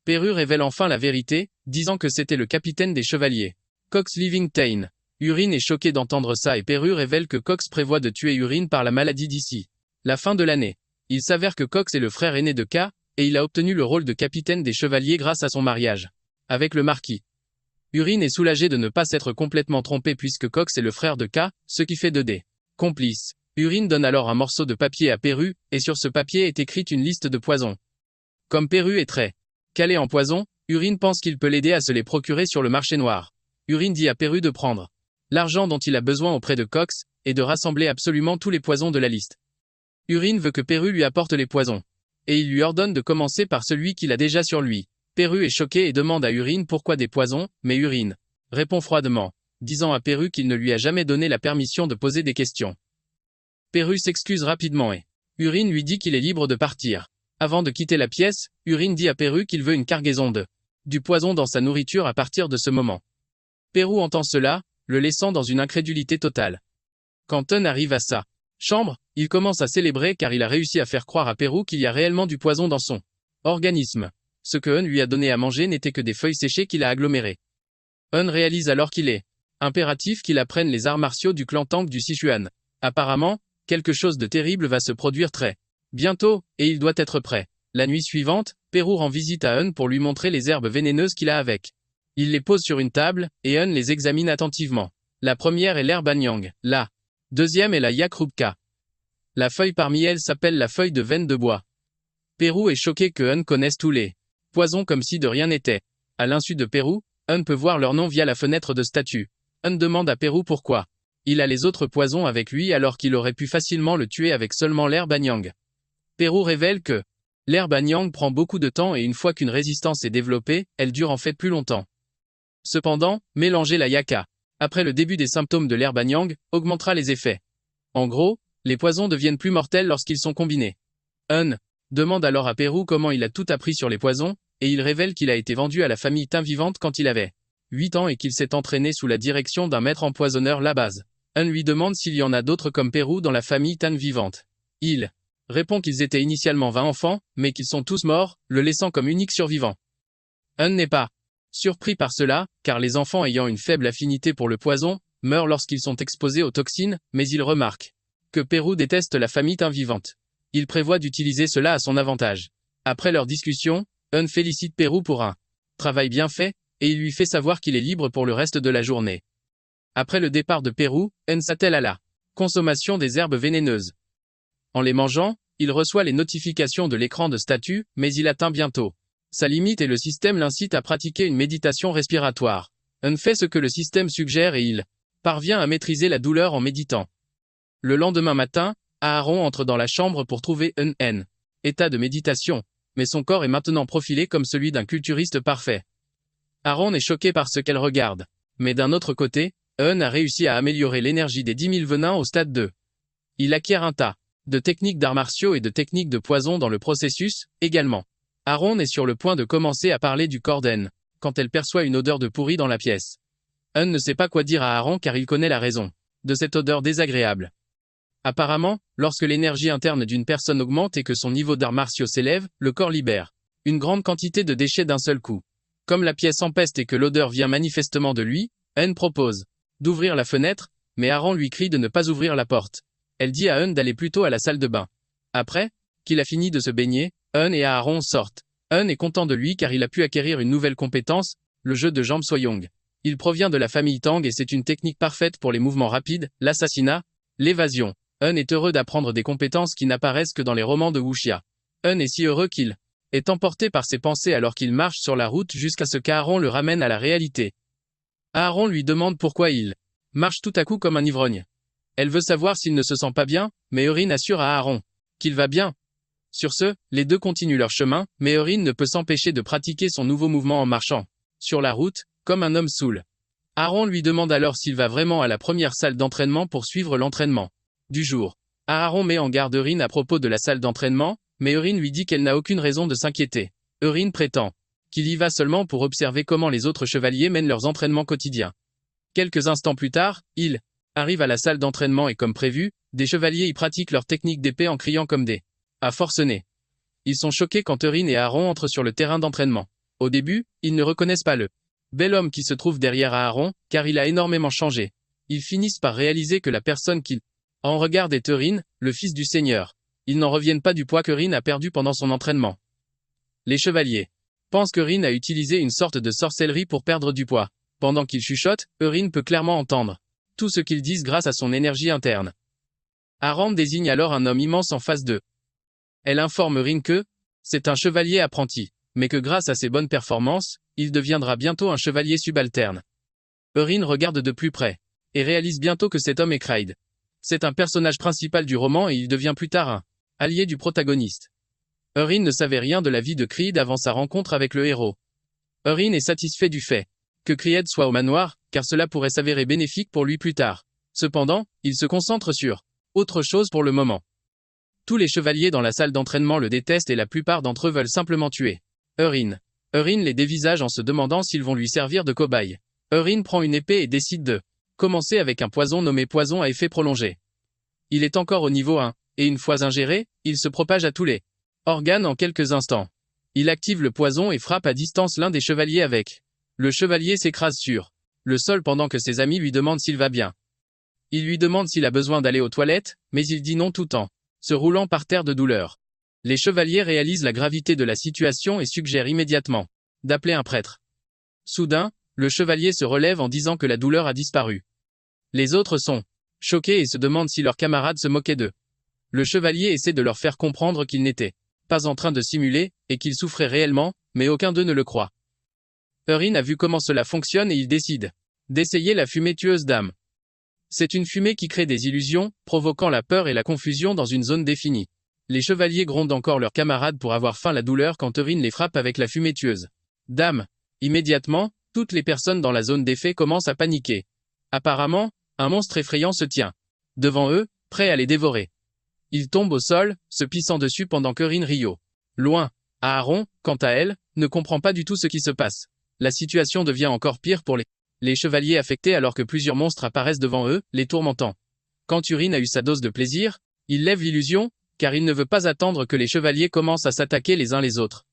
Perru révèle enfin la vérité, disant que c'était le capitaine des chevaliers, Cox Livingstone. Urine est choqué d'entendre ça et Perru révèle que Cox prévoit de tuer Urine par la maladie d'ici la fin de l'année. Il s'avère que Cox est le frère aîné de K, et il a obtenu le rôle de capitaine des chevaliers grâce à son mariage avec le marquis. Urine est soulagé de ne pas s'être complètement trompé puisque Cox est le frère de K, ce qui fait des complices. Urine donne alors un morceau de papier à Perru, et sur ce papier est écrite une liste de poisons. Comme Perru est très calé en poison, Urine pense qu'il peut l'aider à se les procurer sur le marché noir. Urine dit à Perru de prendre l'argent dont il a besoin auprès de Cox, et de rassembler absolument tous les poisons de la liste. Urine veut que Perru lui apporte les poisons. Et il lui ordonne de commencer par celui qu'il a déjà sur lui. Perru est choqué et demande à Urine pourquoi des poisons, mais Urine répond froidement, disant à Perru qu'il ne lui a jamais donné la permission de poser des questions. Perru s'excuse rapidement et Urine lui dit qu'il est libre de partir. Avant de quitter la pièce, Urine dit à Perru qu'il veut une cargaison du poison dans sa nourriture à partir de ce moment. Perru entend cela, le laissant dans une incrédulité totale. Quand Un arrive à sa chambre, il commence à célébrer car il a réussi à faire croire à Perru qu'il y a réellement du poison dans son organisme. Ce que Un lui a donné à manger n'était que des feuilles séchées qu'il a agglomérées. Un réalise alors qu'il est impératif qu'il apprenne les arts martiaux du clan Tang du Sichuan. Apparemment, quelque chose de terrible va se produire très bientôt, et il doit être prêt. La nuit suivante, Perru rend visite à Un pour lui montrer les herbes vénéneuses qu'il a avec. Il les pose sur une table, et Un les examine attentivement. La première est l'herbe Anyang, la deuxième est la Yakrupka. La feuille parmi elles s'appelle la feuille de veine de bois. Perru est choqué que Un connaisse tous les poisons comme si de rien n'était. À l'insu de Perru, Un peut voir leur nom via la fenêtre de statue. Un demande à Perru pourquoi il a les autres poisons avec lui alors qu'il aurait pu facilement le tuer avec seulement l'herbe Anyang. Perru révèle que l'herbe Anyang prend beaucoup de temps et une fois qu'une résistance est développée, elle dure en fait plus longtemps. Cependant, mélanger la yaka après le début des symptômes de l'herbe Anyang augmentera les effets. En gros, les poisons deviennent plus mortels lorsqu'ils sont combinés. Un demande alors à Perru comment il a tout appris sur les poisons, et il révèle qu'il a été vendu à la famille Tin Vivante quand il avait 8 ans et qu'il s'est entraîné sous la direction d'un maître empoisonneur là-base. Un lui demande s'il y en a d'autres comme Perru dans la famille Tan Vivante. Il répond qu'ils étaient initialement 20 enfants, mais qu'ils sont tous morts, le laissant comme unique survivant. Un n'est pas surpris par cela, car les enfants ayant une faible affinité pour le poison, meurent lorsqu'ils sont exposés aux toxines, mais il remarque que Perru déteste la famille Tan Vivante. Il prévoit d'utiliser cela à son avantage. Après leur discussion, Un félicite Perru pour un travail bien fait, et il lui fait savoir qu'il est libre pour le reste de la journée. Après le départ de Perru, Un s'attelle à la consommation des herbes vénéneuses. En les mangeant, il reçoit les notifications de l'écran de statut, mais il atteint bientôt sa limite et le système l'incite à pratiquer une méditation respiratoire. Un fait ce que le système suggère et il parvient à maîtriser la douleur en méditant. Le lendemain matin, Aaron entre dans la chambre pour trouver un état de méditation, mais son corps est maintenant profilé comme celui d'un culturiste parfait. Aaron est choqué par ce qu'elle regarde. Mais d'un autre côté, Un a réussi à améliorer l'énergie des 10 000 venins au stade 2. Il acquiert un tas de techniques d'arts martiaux et de techniques de poison dans le processus, également. Aaron est sur le point de commencer à parler du corps d'En, quand elle perçoit une odeur de pourri dans la pièce. Un ne sait pas quoi dire à Aaron car il connaît la raison de cette odeur désagréable. Apparemment, lorsque l'énergie interne d'une personne augmente et que son niveau d'arts martiaux s'élève, le corps libère une grande quantité de déchets d'un seul coup. Comme la pièce empeste et que l'odeur vient manifestement de lui, Un propose d'ouvrir la fenêtre, mais Aaron lui crie de ne pas ouvrir la porte. Elle dit à Un d'aller plutôt à la salle de bain. Après qu'il a fini de se baigner, Un et Aaron sortent. Un est content de lui car il a pu acquérir une nouvelle compétence, le jeu de jambes Soyong. Il provient de la famille Tang et c'est une technique parfaite pour les mouvements rapides, l'assassinat, l'évasion. Un est heureux d'apprendre des compétences qui n'apparaissent que dans les romans de wuxia. Un est si heureux qu'il est emporté par ses pensées alors qu'il marche sur la route jusqu'à ce qu'Aaron le ramène à la réalité. Aaron lui demande pourquoi il marche tout à coup comme un ivrogne. Elle veut savoir s'il ne se sent pas bien, mais Erin assure à Aaron qu'il va bien. Sur ce, les deux continuent leur chemin, mais Erin ne peut s'empêcher de pratiquer son nouveau mouvement en marchant sur la route, comme un homme saoul. Aaron lui demande alors s'il va vraiment à la première salle d'entraînement pour suivre l'entraînement du jour. Aaron met en garde Eurin à propos de la salle d'entraînement, mais Eurin lui dit qu'elle n'a aucune raison de s'inquiéter. Eurin prétend qu'il y va seulement pour observer comment les autres chevaliers mènent leurs entraînements quotidiens. Quelques instants plus tard, il arrive à la salle d'entraînement et comme prévu, des chevaliers y pratiquent leur technique d'épée en criant comme des forcenés. Ils sont choqués quand Eurin et Aaron entrent sur le terrain d'entraînement. Au début, ils ne reconnaissent pas le bel homme qui se trouve derrière Aaron, car il a énormément changé. Ils finissent par réaliser que la personne qu'ils en regardent est Eurin, le fils du Seigneur. Ils n'en reviennent pas du poids qu'Eurin a perdu pendant son entraînement. Les chevaliers pensent qu'Eurin a utilisé une sorte de sorcellerie pour perdre du poids. Pendant qu'ils chuchotent, Eurin peut clairement entendre tout ce qu'ils disent grâce à son énergie interne. Aaron désigne alors un homme immense en face d'eux. Elle informe Eurin que c'est un chevalier apprenti, mais que grâce à ses bonnes performances, il deviendra bientôt un chevalier subalterne. Eurin regarde de plus près et réalise bientôt que cet homme est Kraid. C'est un personnage principal du roman et il devient plus tard un allié du protagoniste. Eurin ne savait rien de la vie de Kraid avant sa rencontre avec le héros. Eurin est satisfait du fait que Kraid soit au manoir, car cela pourrait s'avérer bénéfique pour lui plus tard. Cependant, il se concentre sur autre chose pour le moment. Tous les chevaliers dans la salle d'entraînement le détestent et la plupart d'entre eux veulent simplement tuer Eurin. Eurin les dévisage en se demandant s'ils vont lui servir de cobaye. Eurin prend une épée et décide de commencer avec un poison nommé poison à effet prolongé. Il est encore au niveau 1, et une fois ingéré, il se propage à tous les organes en quelques instants. Il active le poison et frappe à distance l'un des chevaliers avec. Le chevalier s'écrase sur le sol pendant que ses amis lui demandent s'il va bien. Il lui demande s'il a besoin d'aller aux toilettes, mais il dit non tout en se roulant par terre de douleur. Les chevaliers réalisent la gravité de la situation et suggèrent immédiatement d'appeler un prêtre. Soudain, le chevalier se relève en disant que la douleur a disparu. Les autres sont choqués et se demandent si leurs camarades se moquaient d'eux. Le chevalier essaie de leur faire comprendre qu'il n'était pas en train de simuler, et qu'il souffrait réellement, mais aucun d'eux ne le croit. Eurin a vu comment cela fonctionne et il décide d'essayer la fumée tueuse d'âme. C'est une fumée qui crée des illusions, provoquant la peur et la confusion dans une zone définie. Les chevaliers grondent encore leurs camarades pour avoir faim la douleur quand Eurin les frappe avec la fumée tueuse d'âme. Immédiatement, toutes les personnes dans la zone d'effet commencent à paniquer. Apparemment, un monstre effrayant se tient devant eux, prêt à les dévorer. Ils tombent au sol, se pissant dessus pendant qu'Eurin rit loin. Aaron, quant à elle, ne comprend pas du tout ce qui se passe. La situation devient encore pire pour les chevaliers affectés alors que plusieurs monstres apparaissent devant eux, les tourmentant. Quand Eurin a eu sa dose de plaisir, il lève l'illusion, car il ne veut pas attendre que les chevaliers commencent à s'attaquer les uns les autres.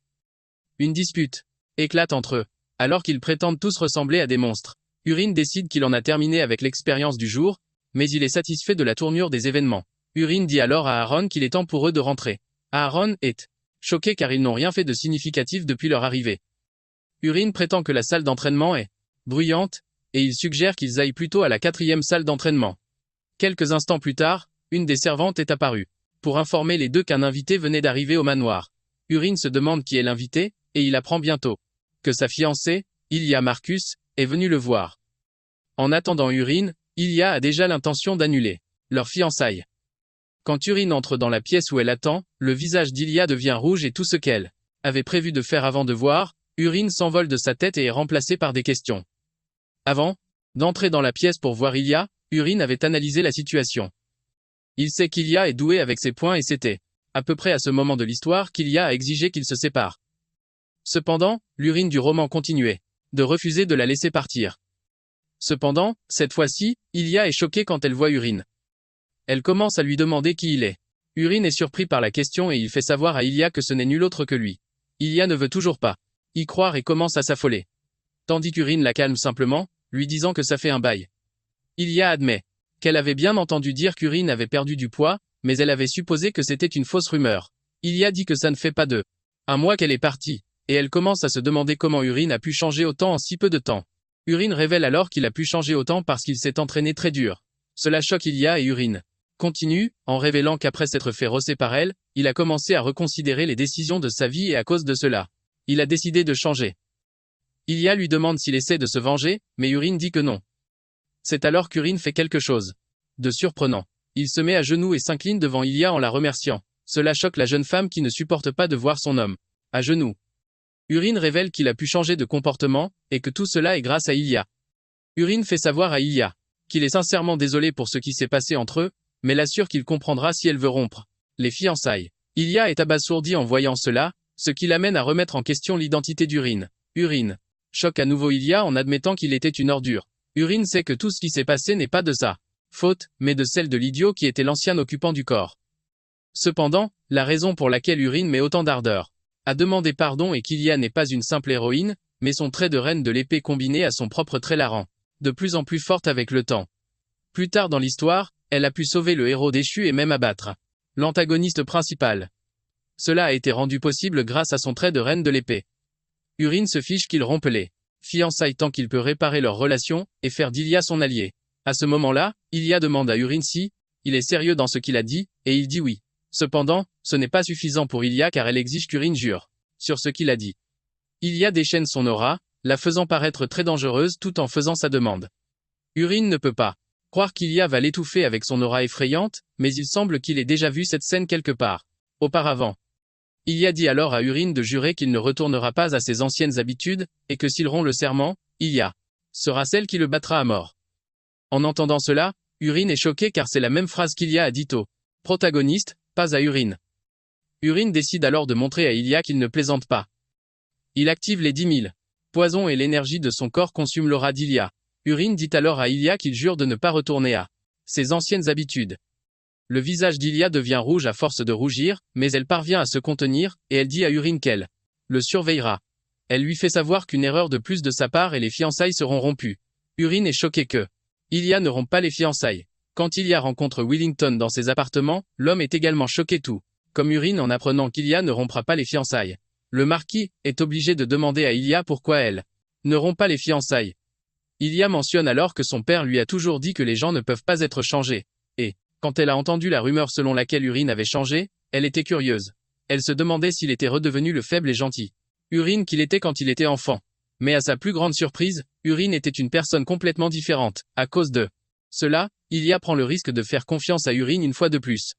Une dispute éclate entre eux, alors qu'ils prétendent tous ressembler à des monstres. Eurin décide qu'il en a terminé avec l'expérience du jour, mais il est satisfait de la tournure des événements. Eurin dit alors à Aaron qu'il est temps pour eux de rentrer. Aaron est choqué car ils n'ont rien fait de significatif depuis leur arrivée. Eurin prétend que la salle d'entraînement est bruyante, et il suggère qu'ils aillent plutôt à la 4e salle d'entraînement. Quelques instants plus tard, une des servantes est apparue, pour informer les deux qu'un invité venait d'arriver au manoir. Eurin se demande qui est l'invité, et il apprend bientôt que sa fiancée, Ilia Marcus, est venue le voir. En attendant Eurin, Ilia a déjà l'intention d'annuler leur fiançailles. Quand Eurin entre dans la pièce où elle attend, le visage d'Ilia devient rouge et tout ce qu'elle avait prévu de faire avant de voir, Eurin s'envole de sa tête et est remplacé par des questions. Avant d'entrer dans la pièce pour voir Ilia, Eurin avait analysé la situation. Il sait qu'Ilia est doué avec ses poings et c'était à peu près à ce moment de l'histoire qu'Ilia a exigé qu'ils se séparent. Cependant, l'Eurin du roman continuait de refuser de la laisser partir. Cependant, cette fois-ci, Ilia est choquée quand elle voit Eurin. Elle commence à lui demander qui il est. Eurin est surpris par la question et il fait savoir à Ilia que ce n'est nul autre que lui. Ilia ne veut toujours pas y croire et commence à s'affoler. Tandis qu'Eurin la calme simplement, lui disant que ça fait un bail. Ilia admet qu'elle avait bien entendu dire qu'Eurin avait perdu du poids, mais elle avait supposé que c'était une fausse rumeur. Ilia dit que ça ne fait pas un mois qu'elle est partie, et elle commence à se demander comment Eurin a pu changer autant en si peu de temps. Eurin révèle alors qu'il a pu changer autant parce qu'il s'est entraîné très dur. Cela choque Ilia et Eurin continue, en révélant qu'après s'être fait rosser par elle, il a commencé à reconsidérer les décisions de sa vie et à cause de cela, il a décidé de changer. Ilia lui demande s'il essaie de se venger, mais Eurin dit que non. C'est alors qu'Eurin fait quelque chose de surprenant. Il se met à genoux et s'incline devant Ilia en la remerciant. Cela choque la jeune femme qui ne supporte pas de voir son homme à genoux. Eurin révèle qu'il a pu changer de comportement, et que tout cela est grâce à Ilia. Urine fait savoir à Ilia qu'il est sincèrement désolé pour ce qui s'est passé entre eux, mais l'assure qu'il comprendra si elle veut rompre les fiançailles. Ilia est abasourdi en voyant cela, ce qui l'amène à remettre en question l'identité d'Urine. Urine choque à nouveau Ilia en admettant qu'il était une ordure. Urine sait que tout ce qui s'est passé n'est pas de sa faute, mais de celle de l'idiot qui était l'ancien occupant du corps. Cependant, la raison pour laquelle Urine met autant d'ardeur à demander pardon est qu'Ilia n'est pas une simple héroïne, mais son trait de reine de l'épée combiné à son propre trait la rend de plus en plus forte avec le temps. Plus tard dans l'histoire, elle a pu sauver le héros déchu et même abattre l'antagoniste principal. Cela a été rendu possible grâce à son trait de reine de l'épée. Urine se fiche qu'il rompe les fiançailles tant qu'il peut réparer leur relation et faire d'Ilia son allié. À ce moment-là, Ilia demande à Urine si il est sérieux dans ce qu'il a dit, et il dit oui. Cependant, ce n'est pas suffisant pour Ilia car elle exige qu'Urine jure sur ce qu'il a dit. Ilia déchaîne son aura, la faisant paraître très dangereuse tout en faisant sa demande. Urine ne peut pas croire qu'Ilia va l'étouffer avec son aura effrayante, mais il semble qu'il ait déjà vu cette scène quelque part auparavant. Ilia dit alors à Urine de jurer qu'il ne retournera pas à ses anciennes habitudes, et que s'il rompt le serment, Ilia sera celle qui le battra à mort. En entendant cela, Urine est choquée car c'est la même phrase qu'Ilia a dite au protagoniste, pas à Urine. Urine décide alors de montrer à Ilia qu'il ne plaisante pas. Il active les 10 000 poisons et l'énergie de son corps consume l'aura d'Ilia. Urine dit alors à Ilia qu'il jure de ne pas retourner à ses anciennes habitudes. Le visage d'Ilia devient rouge à force de rougir, mais elle parvient à se contenir, et elle dit à Urine qu'elle le surveillera. Elle lui fait savoir qu'une erreur de plus de sa part et les fiançailles seront rompues. Urine est choquée que Ilia ne rompt pas les fiançailles. Quand Ilia rencontre Wellington dans ses appartements, l'homme est également choqué tout comme Urine en apprenant qu'Ilia ne rompra pas les fiançailles. Le marquis est obligé de demander à Ilia pourquoi elle ne rompt pas les fiançailles. Ilia mentionne alors que son père lui a toujours dit que les gens ne peuvent pas être changés. Et, quand elle a entendu la rumeur selon laquelle Urine avait changé, elle était curieuse. Elle se demandait s'il était redevenu le faible et gentil Urine qu'il était quand il était enfant. Mais à sa plus grande surprise, Urine était une personne complètement différente. À cause de cela, Ilia prend le risque de faire confiance à Urine une fois de plus.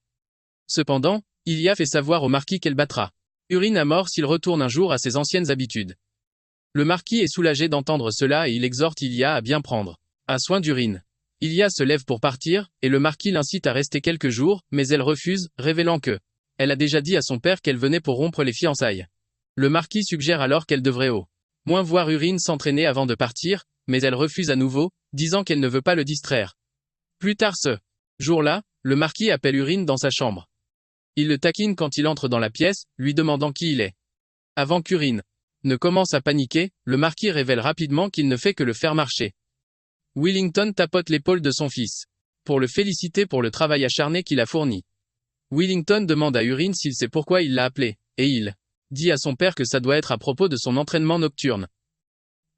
Cependant, Ilia fait savoir au marquis qu'elle battra Urine à mort s'il retourne un jour à ses anciennes habitudes. Le marquis est soulagé d'entendre cela et il exhorte Ilia à bien prendre soin d'Urine. Ilia se lève pour partir, et le marquis l'incite à rester quelques jours, mais elle refuse, révélant que elle a déjà dit à son père qu'elle venait pour rompre les fiançailles. Le marquis suggère alors qu'elle devrait au moins voir Urine s'entraîner avant de partir, mais elle refuse à nouveau, disant qu'elle ne veut pas le distraire. Plus tard ce jour-là, le marquis appelle Urine dans sa chambre. Il le taquine quand il entre dans la pièce, lui demandant qui il est. Avant qu'Urine ne commence à paniquer, le marquis révèle rapidement qu'il ne fait que le faire marcher. Wellington tapote l'épaule de son fils pour le féliciter pour le travail acharné qu'il a fourni. Wellington demande à Urine s'il sait pourquoi il l'a appelé, et il dit à son père que ça doit être à propos de son entraînement nocturne.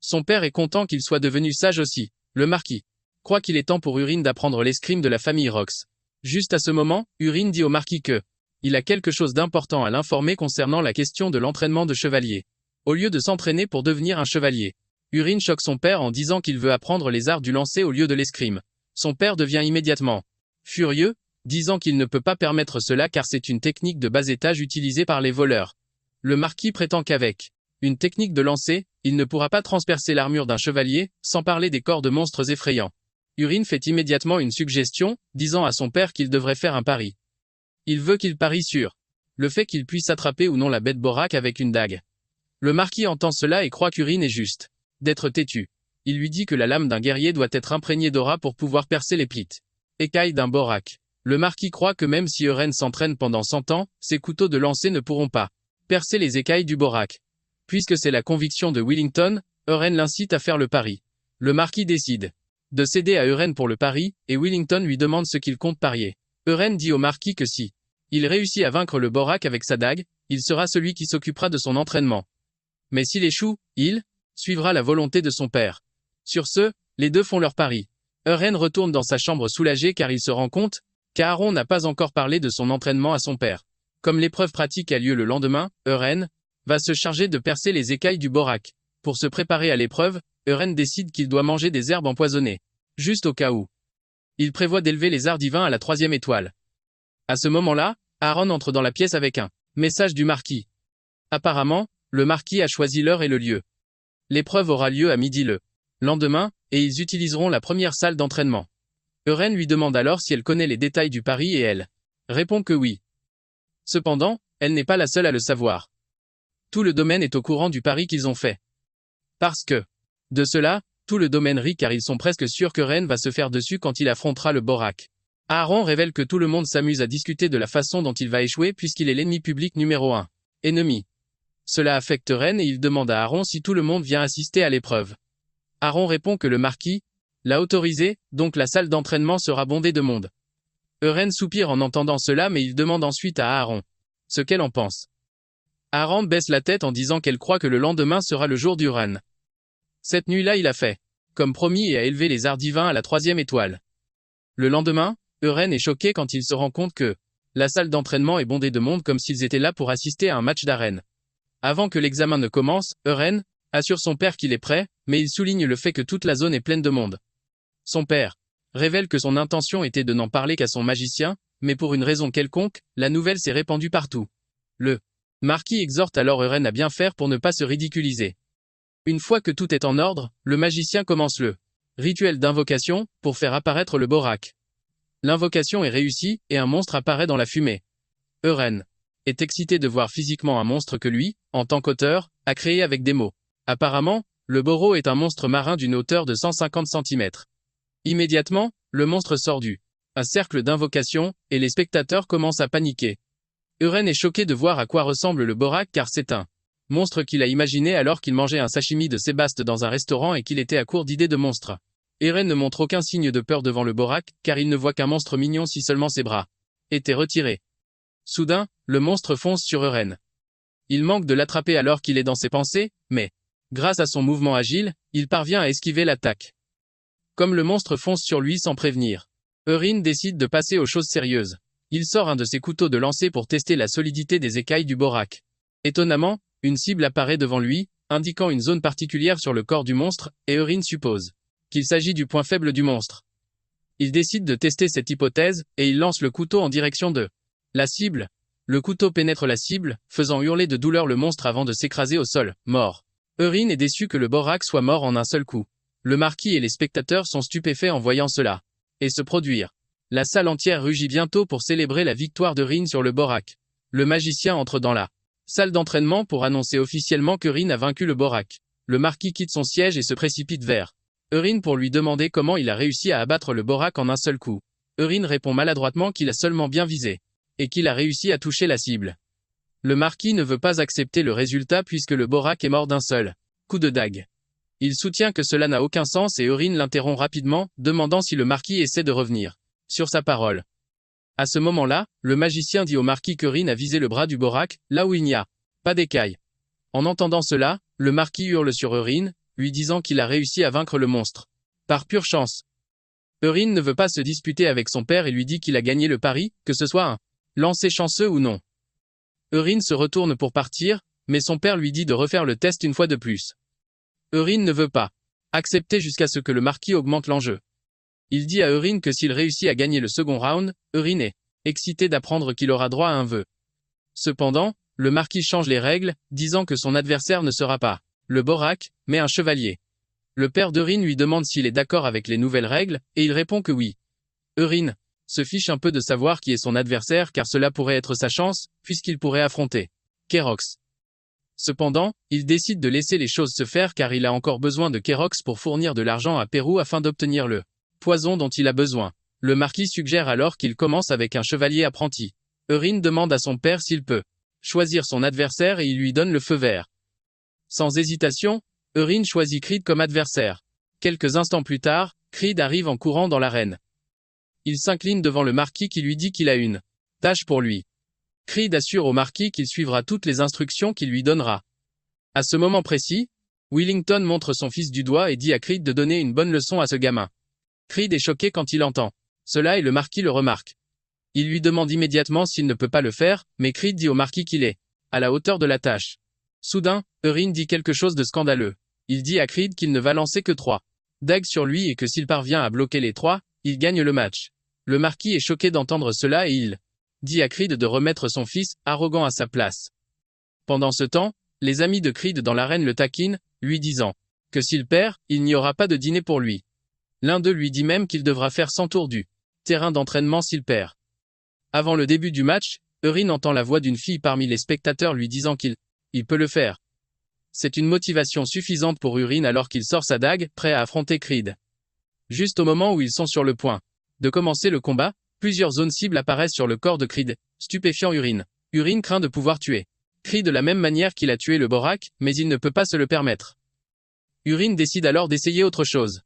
Son père est content qu'il soit devenu sage aussi. Le marquis croit qu'il est temps pour Urine d'apprendre l'escrime de la famille Rox. Juste à ce moment, Urine dit au marquis que il a quelque chose d'important à l'informer concernant la question de l'entraînement de chevalier. Au lieu de s'entraîner pour devenir un chevalier, Urine choque son père en disant qu'il veut apprendre les arts du lancer au lieu de l'escrime. Son père devient immédiatement furieux, disant qu'il ne peut pas permettre cela car c'est une technique de bas étage utilisée par les voleurs. Le marquis prétend qu'avec une technique de lancer, il ne pourra pas transpercer l'armure d'un chevalier, sans parler des corps de monstres effrayants. Urine fait immédiatement une suggestion, disant à son père qu'il devrait faire un pari. Il veut qu'il parie sur le fait qu'il puisse attraper ou non la bête Borak avec une dague. Le marquis entend cela et croit qu'Urine est juste d'être têtu. Il lui dit que la lame d'un guerrier doit être imprégnée d'aura pour pouvoir percer les plites écailles d'un Borak. Le marquis croit que même si Euren s'entraîne pendant 100 ans, ses couteaux de lancer ne pourront pas percer les écailles du Borak. Puisque c'est la conviction de Wellington, Euren l'incite à faire le pari. Le marquis décide de céder à Euren pour le pari, et Wellington lui demande ce qu'il compte parier. Euren dit au marquis que si il réussit à vaincre le Borak avec sa dague, il sera celui qui s'occupera de son entraînement. Mais s'il échoue, il suivra la volonté de son père. Sur ce, les deux font leur pari. Euren retourne dans sa chambre soulagé car il se rend compte qu'Aaron n'a pas encore parlé de son entraînement à son père. Comme l'épreuve pratique a lieu le lendemain, Euren va se charger de percer les écailles du Borak. Pour se préparer à l'épreuve, Euren décide qu'il doit manger des herbes empoisonnées. Juste au cas où. Il prévoit d'élever les arts divins à la 3e étoile. À ce moment-là, Aaron entre dans la pièce avec un message du marquis. Apparemment, le marquis a choisi l'heure et le lieu. L'épreuve aura lieu à midi le lendemain, et ils utiliseront la première salle d'entraînement. Euren lui demande alors si elle connaît les détails du pari et elle répond que oui. Cependant, elle n'est pas la seule à le savoir. Tout le domaine est au courant du pari qu'ils ont fait. Parce que, de cela, tout le domaine rit car ils sont presque sûrs qu'Euren va se faire dessus quand il affrontera le Borak. Aaron révèle que tout le monde s'amuse à discuter de la façon dont il va échouer puisqu'il est l'ennemi public numéro 1. Ennemi. Cela affecte Euren et il demande à Aaron si tout le monde vient assister à l'épreuve. Aaron répond que le marquis l'a autorisé, donc la salle d'entraînement sera bondée de monde. Euren soupire en entendant cela mais il demande ensuite à Aaron ce qu'elle en pense. Aaron baisse la tête en disant qu'elle croit que le lendemain sera le jour du run. Cette nuit-là il a fait, comme promis, et a élevé les arts divins à la 3e étoile. Le lendemain, Euren est choqué quand il se rend compte que la salle d'entraînement est bondée de monde comme s'ils étaient là pour assister à un match d'arène. Avant que l'examen ne commence, Euren assure son père qu'il est prêt, mais il souligne le fait que toute la zone est pleine de monde. Son père révèle que son intention était de n'en parler qu'à son magicien, mais pour une raison quelconque, la nouvelle s'est répandue partout. Le marquis exhorte alors Euren à bien faire pour ne pas se ridiculiser. Une fois que tout est en ordre, le magicien commence le rituel d'invocation pour faire apparaître le Borak. L'invocation est réussie et un monstre apparaît dans la fumée. Euren est excité de voir physiquement un monstre que lui, en tant qu'auteur, a créé avec des mots. Apparemment, le Boro est un monstre marin d'une hauteur de 150 cm. Immédiatement, le monstre sort du un cercle d'invocation, et les spectateurs commencent à paniquer. Euren est choqué de voir à quoi ressemble le Borak car c'est un monstre qu'il a imaginé alors qu'il mangeait un sashimi de sébaste dans un restaurant et qu'il était à court d'idées de monstres. Euren ne montre aucun signe de peur devant le Borak, car il ne voit qu'un monstre mignon si seulement ses bras étaient retirés. Soudain, le monstre fonce sur Euren. Il manque de l'attraper alors qu'il est dans ses pensées, mais, grâce à son mouvement agile, il parvient à esquiver l'attaque. Comme le monstre fonce sur lui sans prévenir, Euren décide de passer aux choses sérieuses. Il sort un de ses couteaux de lancer pour tester la solidité des écailles du Borak. Étonnamment, une cible apparaît devant lui, indiquant une zone particulière sur le corps du monstre, et Euren suppose qu'il s'agit du point faible du monstre. Il décide de tester cette hypothèse, et il lance le couteau en direction de la cible. Le couteau pénètre la cible, faisant hurler de douleur le monstre avant de s'écraser au sol, mort. Euren est déçu que le Borak soit mort en un seul coup. Le marquis et les spectateurs sont stupéfaits en voyant cela. Et se produire. La salle entière rugit bientôt pour célébrer la victoire de Rin sur le Borak. Le magicien entre dans la salle d'entraînement pour annoncer officiellement que Rin a vaincu le Borak. Le marquis quitte son siège et se précipite vers Euren pour lui demander comment il a réussi à abattre le Borak en un seul coup. Euren répond maladroitement qu'il a seulement bien visé, et qu'il a réussi à toucher la cible. Le marquis ne veut pas accepter le résultat puisque le Borak est mort d'un seul coup de dague. Il soutient que cela n'a aucun sens et Euren l'interrompt rapidement, demandant si le marquis essaie de revenir sur sa parole. À ce moment-là, le magicien dit au marquis que Rin a visé le bras du Borak, là où il n'y a pas d'écaille. En entendant cela, le marquis hurle sur Euren, lui disant qu'il a réussi à vaincre le monstre. Par pure chance. Euren ne veut pas se disputer avec son père et lui dit qu'il a gagné le pari, que ce soit un lancer chanceux ou non. Euren se retourne pour partir, mais son père lui dit de refaire le test une fois de plus. Euren ne veut pas accepter jusqu'à ce que le marquis augmente l'enjeu. Il dit à Euren que s'il réussit à gagner le second round, Euren est excité d'apprendre qu'il aura droit à un vœu. Cependant, le marquis change les règles, disant que son adversaire ne sera pas le Borak, mais un chevalier. Le père d'Euren lui demande s'il est d'accord avec les nouvelles règles, et il répond que oui. Euren se fiche un peu de savoir qui est son adversaire car cela pourrait être sa chance, puisqu'il pourrait affronter Kerox. Cependant, il décide de laisser les choses se faire car il a encore besoin de Kerox pour fournir de l'argent à Pérou afin d'obtenir le poison dont il a besoin. Le marquis suggère alors qu'il commence avec un chevalier apprenti. Euren demande à son père s'il peut choisir son adversaire et il lui donne le feu vert. Sans hésitation, Euren choisit Creed comme adversaire. Quelques instants plus tard, Creed arrive en courant dans l'arène. Il s'incline devant le marquis qui lui dit qu'il a une tâche pour lui. Creed assure au marquis qu'il suivra toutes les instructions qu'il lui donnera. À ce moment précis, Willington montre son fils du doigt et dit à Creed de donner une bonne leçon à ce gamin. Creed est choqué quand il entend cela et le marquis le remarque. Il lui demande immédiatement s'il ne peut pas le faire, mais Creed dit au marquis qu'il est à la hauteur de la tâche. Soudain, Euren dit quelque chose de scandaleux. Il dit à Creed qu'il ne va lancer que 3 dagues sur lui et que s'il parvient à bloquer les 3, il gagne le match. Le marquis est choqué d'entendre cela et il dit à Creed de remettre son fils, arrogant à sa place. Pendant ce temps, les amis de Creed dans l'arène le taquinent, lui disant que s'il perd, il n'y aura pas de dîner pour lui. L'un d'eux lui dit même qu'il devra faire 100 tours du terrain d'entraînement s'il perd. Avant le début du match, Eurin entend la voix d'une fille parmi les spectateurs lui disant qu'il peut le faire. C'est une motivation suffisante pour Eurin alors qu'il sort sa dague, prêt à affronter Creed. Juste au moment où ils sont sur le point de commencer le combat, plusieurs zones cibles apparaissent sur le corps de Creed, stupéfiant Eurin. Eurin craint de pouvoir tuer Creed de la même manière qu'il a tué le Borak, mais il ne peut pas se le permettre. Eurin décide alors d'essayer autre chose.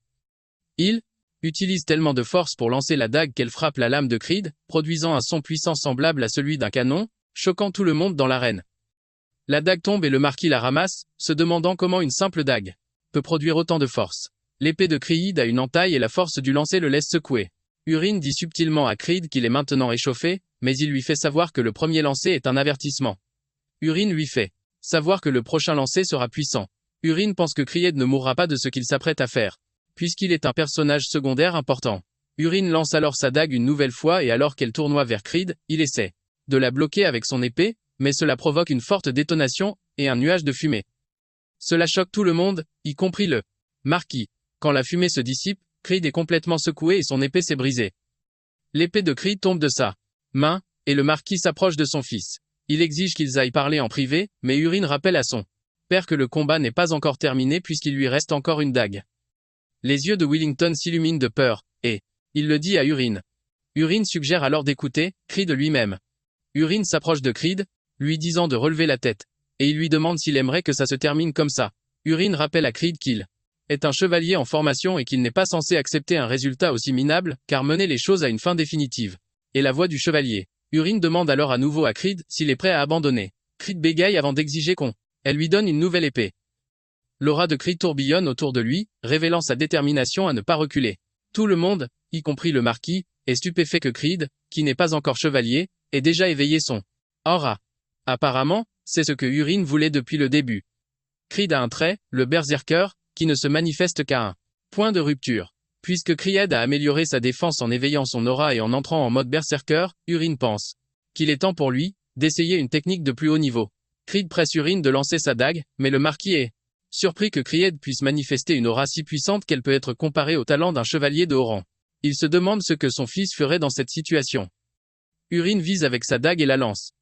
Il utilise tellement de force pour lancer la dague qu'elle frappe la lame de Creed, produisant un son puissant semblable à celui d'un canon, choquant tout le monde dans l'arène. La dague tombe et le marquis la ramasse, se demandant comment une simple dague peut produire autant de force. L'épée de Creed a une entaille et la force du lancer le laisse secouer. Eurin dit subtilement à Creed qu'il est maintenant échauffé, mais il lui fait savoir que le premier lancer est un avertissement. Eurin lui fait savoir que le prochain lancer sera puissant. Eurin pense que Creed ne mourra pas de ce qu'il s'apprête à faire, puisqu'il est un personnage secondaire important. Eurin lance alors sa dague une nouvelle fois et alors qu'elle tournoie vers Creed, il essaie de la bloquer avec son épée, mais cela provoque une forte détonation et un nuage de fumée. Cela choque tout le monde, y compris le marquis. Quand la fumée se dissipe, Creed est complètement secoué et son épée s'est brisée. L'épée de Creed tombe de sa main, et le marquis s'approche de son fils. Il exige qu'ils aillent parler en privé, mais Eurin rappelle à son père que le combat n'est pas encore terminé puisqu'il lui reste encore une dague. Les yeux de Wellington s'illuminent de peur, et il le dit à Eurin. Eurin suggère alors d'écouter Creed lui-même. Eurin s'approche de Creed, lui disant de relever la tête, et il lui demande s'il aimerait que ça se termine comme ça. Eurin rappelle à Creed qu'il est un chevalier en formation et qu'il n'est pas censé accepter un résultat aussi minable, car mener les choses à une fin définitive. Et la voix du chevalier. Eurin demande alors à nouveau à Creed s'il est prêt à abandonner. Creed bégaye avant d'exiger elle lui donne une nouvelle épée. L'aura de Creed tourbillonne autour de lui, révélant sa détermination à ne pas reculer. Tout le monde, y compris le marquis, est stupéfait que Creed, qui n'est pas encore chevalier, ait déjà éveillé son aura. Apparemment, c'est ce que Eurin voulait depuis le début. Creed a un trait, le berserker, qui ne se manifeste qu'à un point de rupture. Puisque Creed a amélioré sa défense en éveillant son aura et en entrant en mode berserker, Eurin pense qu'il est temps pour lui d'essayer une technique de plus haut niveau. Creed presse Eurin de lancer sa dague, mais le marquis est surpris que Creed puisse manifester une aura si puissante qu'elle peut être comparée au talent d'un chevalier de haut rang. Il se demande ce que son fils ferait dans cette situation. Eurin vise avec sa dague et la lance.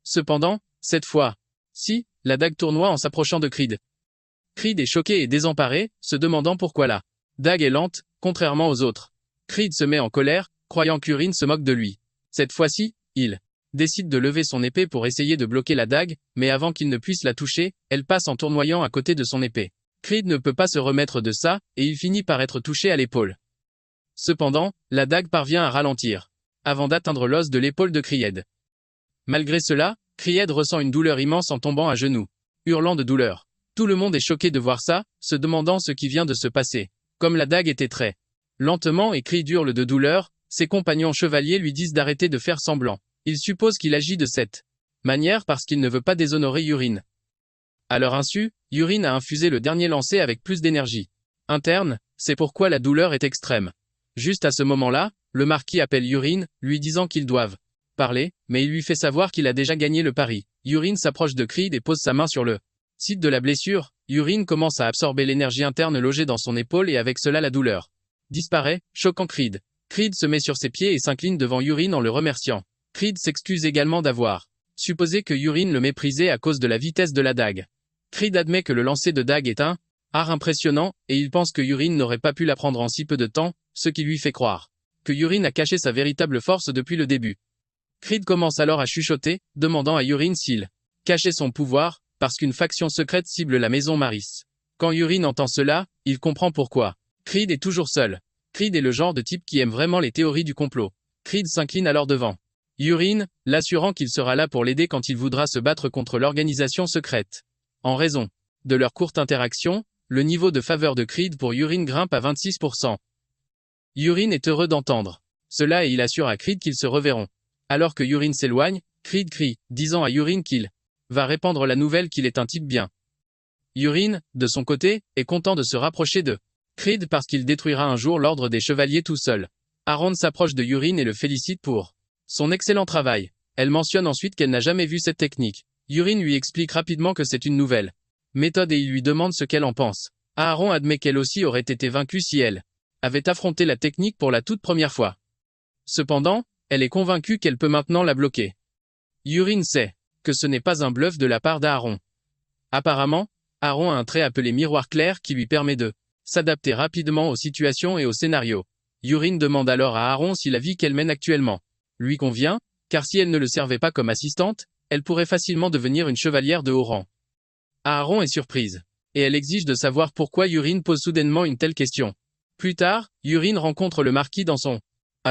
Cependant, cette fois-ci, la dague tournoie en s'approchant de Creed. Creed est choqué et désemparé, se demandant pourquoi la dague est lente, contrairement aux autres. Creed se met en colère, croyant qu'Eurin se moque de lui. Cette fois-ci, il décide de lever son épée pour essayer de bloquer la dague, mais avant qu'il ne puisse la toucher, elle passe en tournoyant à côté de son épée. Creed ne peut pas se remettre de ça, et il finit par être touché à l'épaule. Cependant, la dague parvient à ralentir, avant d'atteindre l'os de l'épaule de Creed. Malgré cela, Creed ressent une douleur immense en tombant à genoux, hurlant de douleur. Tout le monde est choqué de voir ça, se demandant ce qui vient de se passer. Comme la dague était très lentement et Creed hurle de douleur, ses compagnons chevaliers lui disent d'arrêter de faire semblant. Ils supposent qu'il agit de cette manière parce qu'il ne veut pas déshonorer Eurin. À leur insu, Eurin a infusé le dernier lancer avec plus d'énergie interne, c'est pourquoi la douleur est extrême. Juste à ce moment-là, le marquis appelle Eurin, lui disant qu'ils doivent parler, mais il lui fait savoir qu'il a déjà gagné le pari. Eurin s'approche de Creed et pose sa main sur le site de la blessure. Eurin commence à absorber l'énergie interne logée dans son épaule et avec cela la douleur disparaît, choquant Creed. Creed se met sur ses pieds et s'incline devant Eurin en le remerciant. Creed s'excuse également d'avoir supposé que Eurin le méprisait à cause de la vitesse de la dague. Creed admet que le lancer de dague est un art impressionnant, et il pense que Eurin n'aurait pas pu l'apprendre en si peu de temps, ce qui lui fait croire que Eurin a caché sa véritable force depuis le début. Creed commence alors à chuchoter, demandant à Eurin s'il cachait son pouvoir, parce qu'une faction secrète cible la maison Maris. Quand Eurin entend cela, il comprend pourquoi. Creed est toujours seul. Creed est le genre de type qui aime vraiment les théories du complot. Creed s'incline alors devant Eurin, l'assurant qu'il sera là pour l'aider quand il voudra se battre contre l'organisation secrète. En raison de leur courte interaction, le niveau de faveur de Creed pour Eurin grimpe à 26%. Eurin est heureux d'entendre cela et il assure à Creed qu'ils se reverront. Alors que Eurin s'éloigne, Creed crie, disant à Eurin qu'il va répandre la nouvelle qu'il est un type bien. Eurin, de son côté, est content de se rapprocher de Creed parce qu'il détruira un jour l'ordre des chevaliers tout seul. Aaron s'approche de Eurin et le félicite pour son excellent travail. Elle mentionne ensuite qu'elle n'a jamais vu cette technique. Eurin lui explique rapidement que c'est une nouvelle méthode et il lui demande ce qu'elle en pense. Aaron admet qu'elle aussi aurait été vaincue si elle avait affronté la technique pour la toute première fois. Cependant, elle est convaincue qu'elle peut maintenant la bloquer. Yurine sait que ce n'est pas un bluff de la part d'Aaron. Apparemment, Aaron a un trait appelé miroir clair qui lui permet de s'adapter rapidement aux situations et aux scénarios. Yurine demande alors à Aaron si la vie qu'elle mène actuellement lui convient, car si elle ne le servait pas comme assistante, elle pourrait facilement devenir une chevalière de haut rang. Aaron est surprise, et elle exige de savoir pourquoi Yurine pose soudainement une telle question. Plus tard, Yurine rencontre le marquis dans son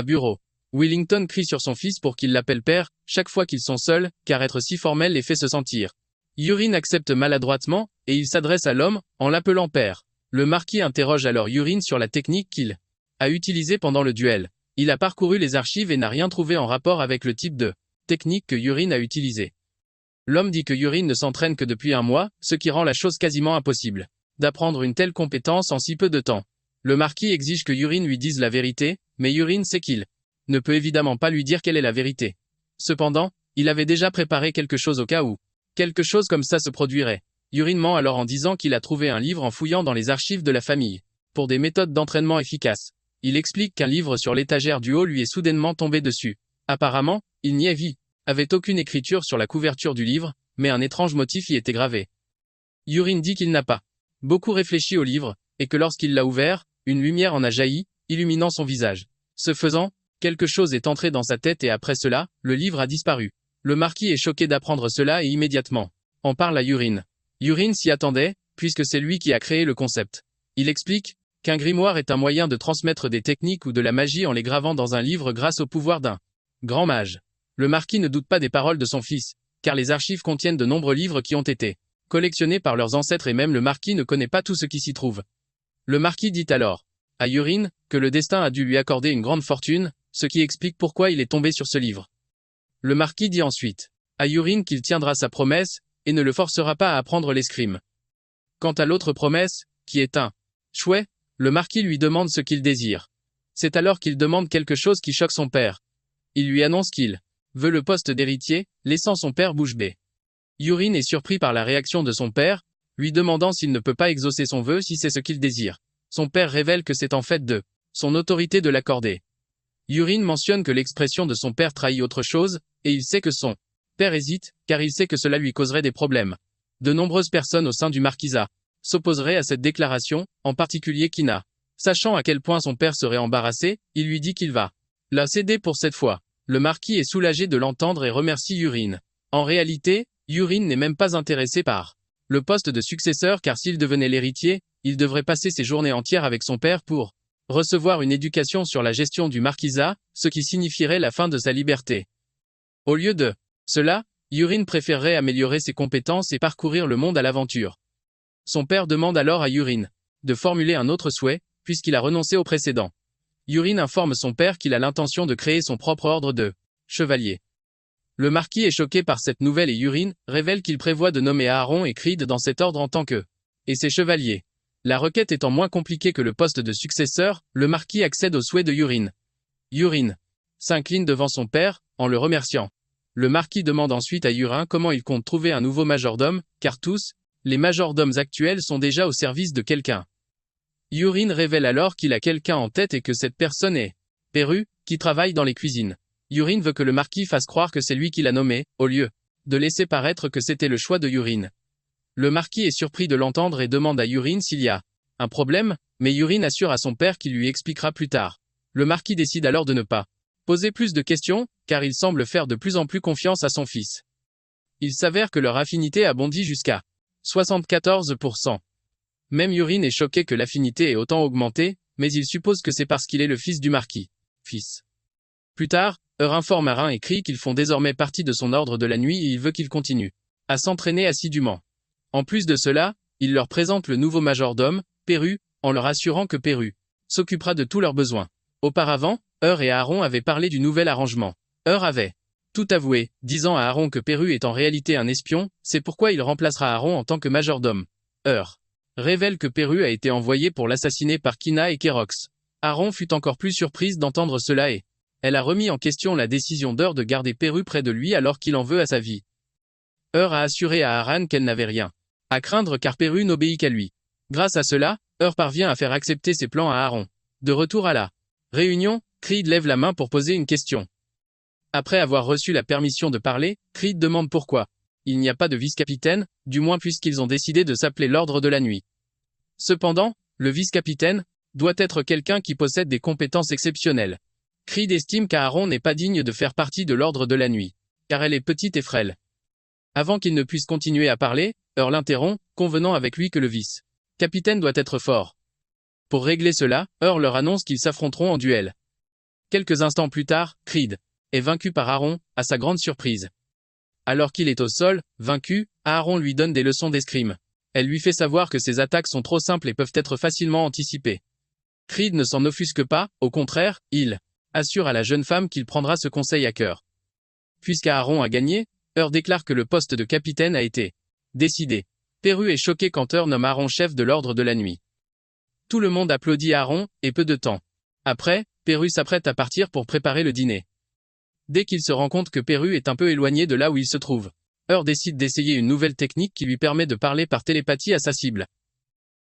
bureau. Willington crie sur son fils pour qu'il l'appelle père, chaque fois qu'ils sont seuls, car être si formel les fait se sentir. Yurine accepte maladroitement, et il s'adresse à l'homme, en l'appelant père. Le marquis interroge alors Yurine sur la technique qu'il a utilisée pendant le duel. Il a parcouru les archives et n'a rien trouvé en rapport avec le type de technique que Yurine a utilisé. L'homme dit que Yurine ne s'entraîne que depuis un mois, ce qui rend la chose quasiment impossible d'apprendre une telle compétence en si peu de temps. Le marquis exige que Yurine lui dise la vérité, mais Yurine sait qu'il ne peut évidemment pas lui dire quelle est la vérité. Cependant, il avait déjà préparé quelque chose au cas où quelque chose comme ça se produirait. Yurine ment alors en disant qu'il a trouvé un livre en fouillant dans les archives de la famille, pour des méthodes d'entraînement efficaces. Il explique qu'un livre sur l'étagère du haut lui est soudainement tombé dessus. Apparemment, il n'y avait aucune écriture sur la couverture du livre, mais un étrange motif y était gravé. Yurine dit qu'il n'a pas beaucoup réfléchi au livre, et que lorsqu'il l'a ouvert, une lumière en a jailli, illuminant son visage. Ce faisant, quelque chose est entré dans sa tête et après cela, le livre a disparu. Le marquis est choqué d'apprendre cela et immédiatement en parle à Yurine. Yurine s'y attendait, puisque c'est lui qui a créé le concept. Il explique qu'un grimoire est un moyen de transmettre des techniques ou de la magie en les gravant dans un livre grâce au pouvoir d'un grand mage. Le marquis ne doute pas des paroles de son fils, car les archives contiennent de nombreux livres qui ont été collectionnés par leurs ancêtres et même le marquis ne connaît pas tout ce qui s'y trouve. Le marquis dit alors à Yurine que le destin a dû lui accorder une grande fortune, ce qui explique pourquoi il est tombé sur ce livre. Le marquis dit ensuite à Yurine qu'il tiendra sa promesse et ne le forcera pas à apprendre l'escrime. Quant à l'autre promesse, qui est un souhait, le marquis lui demande ce qu'il désire. C'est alors qu'il demande quelque chose qui choque son père. Il lui annonce qu'il veut le poste d'héritier, laissant son père bouche bée. Yurine est surpris par la réaction de son père, lui demandant s'il ne peut pas exaucer son vœu si c'est ce qu'il désire. Son père révèle que c'est en fait de son autorité de l'accorder. Yurine mentionne que l'expression de son père trahit autre chose, et il sait que son père hésite, car il sait que cela lui causerait des problèmes. De nombreuses personnes au sein du marquisat s'opposeraient à cette déclaration, en particulier Kina. Sachant à quel point son père serait embarrassé, il lui dit qu'il va la céder pour cette fois. Le marquis est soulagé de l'entendre et remercie Yurine. En réalité, Yurine n'est même pas intéressé par le poste de successeur car s'il devenait l'héritier, il devrait passer ses journées entières avec son père pour recevoir une éducation sur la gestion du marquisat, ce qui signifierait la fin de sa liberté. Au lieu de cela, Yurine préférerait améliorer ses compétences et parcourir le monde à l'aventure. Son père demande alors à Yurine de formuler un autre souhait, puisqu'il a renoncé au précédent. Yurine informe son père qu'il a l'intention de créer son propre ordre de chevalier. Le marquis est choqué par cette nouvelle et Yurine révèle qu'il prévoit de nommer Aaron et Creed dans cet ordre en tant que et ses chevaliers. La requête étant moins compliquée que le poste de successeur, le marquis accède au souhait de Yurine. Yurine s'incline devant son père, en le remerciant. Le marquis demande ensuite à Yurine comment il compte trouver un nouveau majordome, car tous les majordomes actuels sont déjà au service de quelqu'un. Yurine révèle alors qu'il a quelqu'un en tête et que cette personne est Perru, qui travaille dans les cuisines. Yurine veut que le marquis fasse croire que c'est lui qui l'a nommé, au lieu de laisser paraître que c'était le choix de Yurine. Le marquis est surpris de l'entendre et demande à Yurine s'il y a un problème, mais Yurine assure à son père qu'il lui expliquera plus tard. Le marquis décide alors de ne pas poser plus de questions, car il semble faire de plus en plus confiance à son fils. Il s'avère que leur affinité a bondi jusqu'à 74%. Même Yurine est choqué que l'affinité ait autant augmenté, mais il suppose que c'est parce qu'il est le fils du marquis. Fils. Plus tard, informe Aaron et Creed qu'ils font désormais partie de son ordre de la nuit et il veut qu'ils continuent à s'entraîner assidûment. En plus de cela, il leur présente le nouveau majordome, Perru, en leur assurant que Perru s'occupera de tous leurs besoins. Auparavant, et Aaron avaient parlé du nouvel arrangement. Avait tout avoué, disant à Aaron que Perru est en réalité un espion, c'est pourquoi il remplacera Aaron en tant que majordome. Révèle que Perru a été envoyé pour l'assassiner par Kina et Kerox. Aaron fut encore plus surprise d'entendre cela et elle a remis en question la décision de garder Perru près de lui alors qu'il en veut à sa vie. A assuré à Aaron qu'elle n'avait rien à craindre car Perru n'obéit qu'à lui. Grâce à cela, parvient à faire accepter ses plans à Aaron. De retour à la réunion, Creed lève la main pour poser une question. Après avoir reçu la permission de parler, Creed demande pourquoi il n'y a pas de vice-capitaine, du moins puisqu'ils ont décidé de s'appeler l'Ordre de la Nuit. Cependant, le vice-capitaine doit être quelqu'un qui possède des compétences exceptionnelles. Creed estime qu'Aaron n'est pas digne de faire partie de l'Ordre de la Nuit, car elle est petite et frêle. Avant qu'il ne puisse continuer à parler, l'interrompt, convenant avec lui que le vice-capitaine doit être fort. Pour régler cela, leur annonce qu'ils s'affronteront en duel. Quelques instants plus tard, Creed est vaincu par Aaron, à sa grande surprise. Alors qu'il est au sol, vaincu, Aaron lui donne des leçons d'escrime. Elle lui fait savoir que ses attaques sont trop simples et peuvent être facilement anticipées. Creed ne s'en offusque pas, au contraire, il assure à la jeune femme qu'il prendra ce conseil à cœur. Puisqu'Aaron a gagné, déclare que le poste de capitaine a été décidé. Perru est choqué quand nomme Aaron chef de l'Ordre de la Nuit. Tout le monde applaudit Aaron, et peu de temps après, Perru s'apprête à partir pour préparer le dîner. Dès qu'il se rend compte que Perru est un peu éloigné de là où il se trouve, décide d'essayer une nouvelle technique qui lui permet de parler par télépathie à sa cible.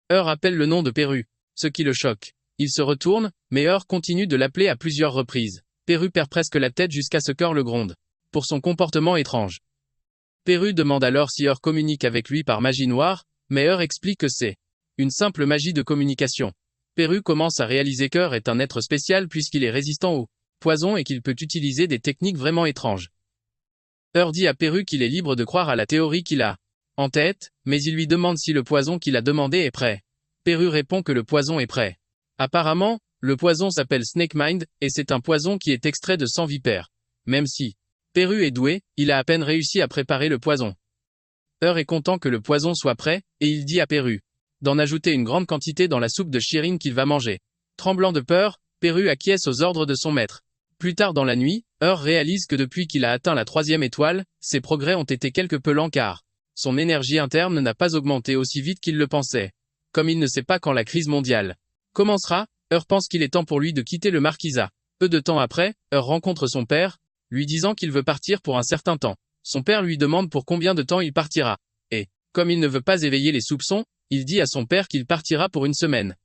Appelle le nom de Perru, ce qui le choque. Il se retourne, mais continue de l'appeler à plusieurs reprises. Perru perd presque la tête jusqu'à ce qu'Earl le gronde pour son comportement étrange. Perru demande alors si communique avec lui par magie noire, mais explique que c'est une simple magie de communication. Perru commence à réaliser qu'Earl est un être spécial puisqu'il est résistant au poison et qu'il peut utiliser des techniques vraiment étranges. Dit à Perru qu'il est libre de croire à la théorie qu'il a en tête, mais il lui demande si le poison qu'il a demandé est prêt. Perru répond que le poison est prêt. Apparemment, le poison s'appelle Snake Mind, et c'est un poison qui est extrait de sang vipère. Même si Perru est doué, il a à peine réussi à préparer le poison. Est content que le poison soit prêt, et il dit à Perru d'en ajouter une grande quantité dans la soupe de Shirin qu'il va manger. Tremblant de peur, Perru acquiesce aux ordres de son maître. Plus tard dans la nuit, réalise que depuis qu'il a atteint la 3e étoile, ses progrès ont été quelque peu lents car son énergie interne n'a pas augmenté aussi vite qu'il le pensait. Comme il ne sait pas quand la crise mondiale commencera, pense qu'il est temps pour lui de quitter le Marquisat. Peu de temps après, rencontre son père, lui disant qu'il veut partir pour un certain temps. Son père lui demande pour combien de temps il partira. Et, comme il ne veut pas éveiller les soupçons, il dit à son père qu'il partira pour une semaine.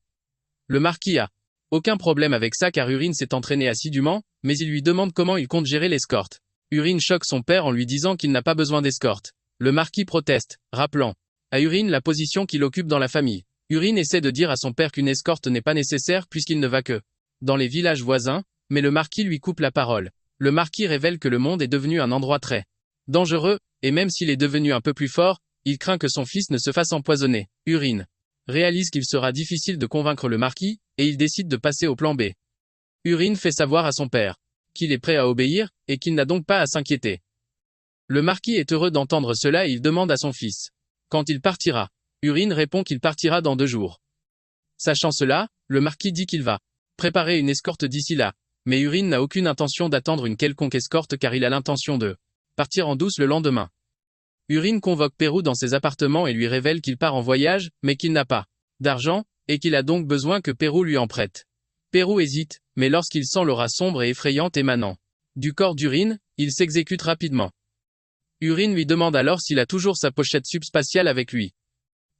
Le marquis a aucun problème avec ça car Urine s'est entraîné assidûment, mais il lui demande comment il compte gérer l'escorte. Urine choque son père en lui disant qu'il n'a pas besoin d'escorte. Le marquis proteste, rappelant à Urine la position qu'il occupe dans la famille. Urine essaie de dire à son père qu'une escorte n'est pas nécessaire puisqu'il ne va que dans les villages voisins, mais le marquis lui coupe la parole. Le marquis révèle que le monde est devenu un endroit très dangereux, et même s'il est devenu un peu plus fort, il craint que son fils ne se fasse empoisonner. Urine réalise qu'il sera difficile de convaincre le marquis, et il décide de passer au plan B. Urine fait savoir à son père qu'il est prêt à obéir, et qu'il n'a donc pas à s'inquiéter. Le marquis est heureux d'entendre cela et il demande à son fils quand il partira. Urine répond qu'il partira dans 2 jours. Sachant cela, le marquis dit qu'il va préparer une escorte d'ici là, mais Urine n'a aucune intention d'attendre une quelconque escorte car il a l'intention de partir en douce le lendemain. Urine convoque Perru dans ses appartements et lui révèle qu'il part en voyage, mais qu'il n'a pas d'argent, et qu'il a donc besoin que Perru lui en prête. Perru hésite, mais lorsqu'il sent l'aura sombre et effrayante émanant du corps d'Urine, il s'exécute rapidement. Urine lui demande alors s'il a toujours sa pochette subspatiale avec lui.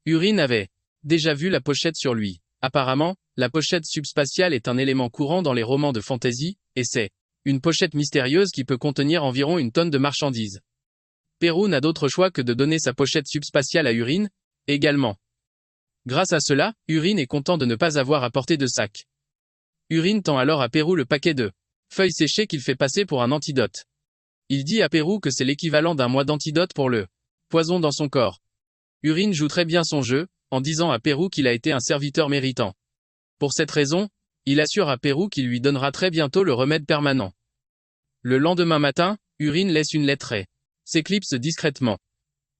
Urine avait déjà vu la pochette sur lui. Apparemment, la pochette subspatiale est un élément courant dans les romans de fantasy, et c'est une pochette mystérieuse qui peut contenir environ 1 tonne de marchandises. Perru n'a d'autre choix que de donner sa pochette subspatiale à Urine, également. Grâce à cela, Urine est content de ne pas avoir apporté de sac. Urine tend alors à Perru le paquet de feuilles séchées qu'il fait passer pour un antidote. Il dit à Perru que c'est l'équivalent d'un mois d'antidote pour le poison dans son corps. Urine joue très bien son jeu, en disant à Perru qu'il a été un serviteur méritant. Pour cette raison, il assure à Perru qu'il lui donnera très bientôt le remède permanent. Le lendemain matin, Urine laisse une lettre et s'éclipse discrètement.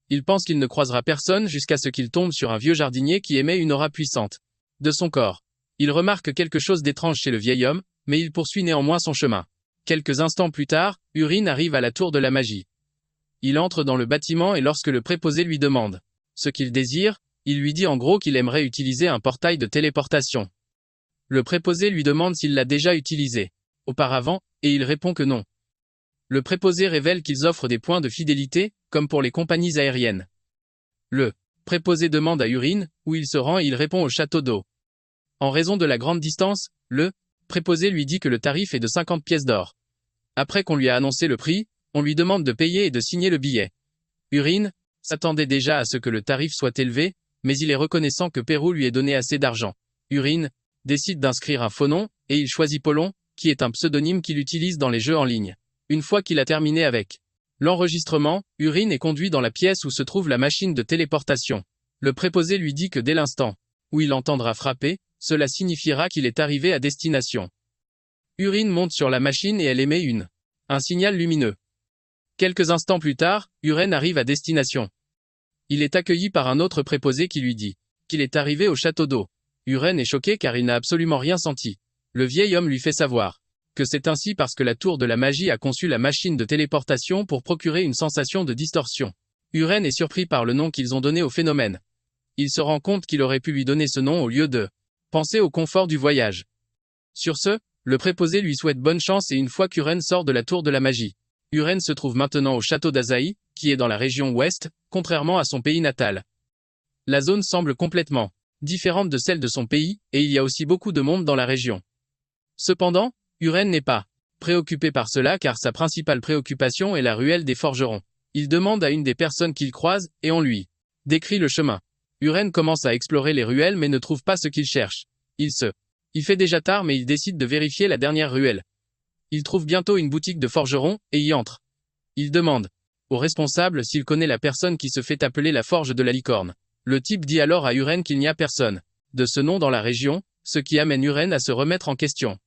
Il pense qu'il ne croisera personne jusqu'à ce qu'il tombe sur un vieux jardinier qui émet une aura puissante de son corps. Il remarque quelque chose d'étrange chez le vieil homme, mais il poursuit néanmoins son chemin. Quelques instants plus tard, Urine arrive à la tour de la magie. Il entre dans le bâtiment et lorsque le préposé lui demande ce qu'il désire, il lui dit en gros qu'il aimerait utiliser un portail de téléportation. Le préposé lui demande s'il l'a déjà utilisé auparavant, et il répond que non. Le préposé révèle qu'ils offrent des points de fidélité, comme pour les compagnies aériennes. Le préposé demande à Urine où il se rend et il répond au château d'eau. En raison de la grande distance, le préposé lui dit que le tarif est de 50 pièces d'or. Après qu'on lui a annoncé le prix, on lui demande de payer et de signer le billet. Urine s'attendait déjà à ce que le tarif soit élevé, mais il est reconnaissant que Pérou lui ait donné assez d'argent. Urine décide d'inscrire un faux nom, et il choisit Polon, qui est un pseudonyme qu'il utilise dans les jeux en ligne. Une fois qu'il a terminé avec l'enregistrement, Urine est conduit dans la pièce où se trouve la machine de téléportation. Le préposé lui dit que dès l'instant où il entendra frapper, cela signifiera qu'il est arrivé à destination. Urine monte sur la machine et elle émet un signal lumineux. Quelques instants plus tard, Urine arrive à destination. Il est accueilli par un autre préposé qui lui dit qu'il est arrivé au château d'eau. Urine est choqué car il n'a absolument rien senti. Le vieil homme lui fait savoir que c'est ainsi parce que la tour de la magie a conçu la machine de téléportation pour procurer une sensation de distorsion. Urine est surpris par le nom qu'ils ont donné au phénomène. Il se rend compte qu'il aurait pu lui donner ce nom au lieu de penser au confort du voyage. Sur ce, le préposé lui souhaite bonne chance et une fois qu'Urine sort de la tour de la magie, Urine se trouve maintenant au château d'Azaï, qui est dans la région ouest, contrairement à son pays natal. La zone semble complètement différente de celle de son pays, et il y a aussi beaucoup de monde dans la région. Cependant, Urine n'est pas préoccupé par cela car sa principale préoccupation est la ruelle des forgerons. Il demande à une des personnes qu'il croise, et on lui décrit le chemin. Urine commence à explorer les ruelles mais ne trouve pas ce qu'il cherche. Il fait déjà tard mais il décide de vérifier la dernière ruelle. Il trouve bientôt une boutique de forgeron, et y entre. Il demande au responsable s'il connaît la personne qui se fait appeler la forge de la licorne. Le type dit alors à Urine qu'il n'y a personne de ce nom dans la région, ce qui amène Urine à se remettre en question.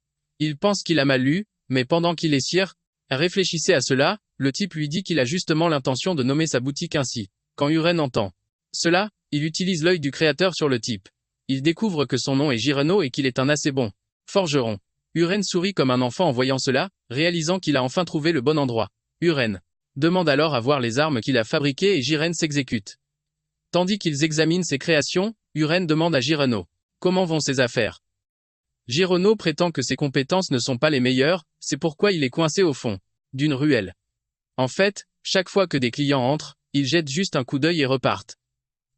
Il pense qu'il a mal lu, mais pendant qu'il est réfléchissait à cela, le type lui dit qu'il a justement l'intention de nommer sa boutique ainsi. Quand Urine entend cela, il utilise l'œil du créateur sur le type. Il découvre que son nom est Gireno et qu'il est un assez bon forgeron. Urine sourit comme un enfant en voyant cela, réalisant qu'il a enfin trouvé le bon endroit. Urine demande alors à voir les armes qu'il a fabriquées et Gireno s'exécute. Tandis qu'ils examinent ses créations, Urine demande à Gireno comment vont ses affaires. Gireno prétend que ses compétences ne sont pas les meilleures, c'est pourquoi il est coincé au fond d'une ruelle. En fait, chaque fois que des clients entrent, ils jettent juste un coup d'œil et repartent.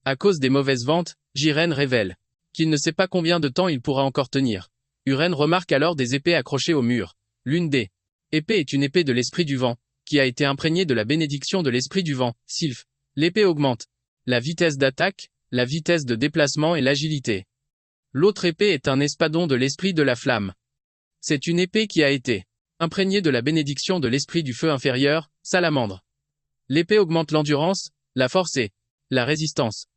À cause des mauvaises ventes, Gireno révèle qu'il ne sait pas combien de temps il pourra encore tenir. Urine remarque alors des épées accrochées au mur. L'une des épées est une épée de l'esprit du vent, qui a été imprégnée de la bénédiction de l'esprit du vent, Sylph. L'épée augmente la vitesse d'attaque, la vitesse de déplacement et l'agilité. L'autre épée est un espadon de l'esprit de la flamme. C'est une épée qui a été imprégnée de la bénédiction de l'esprit du feu inférieur, salamandre. L'épée augmente l'endurance, la force et la résistance.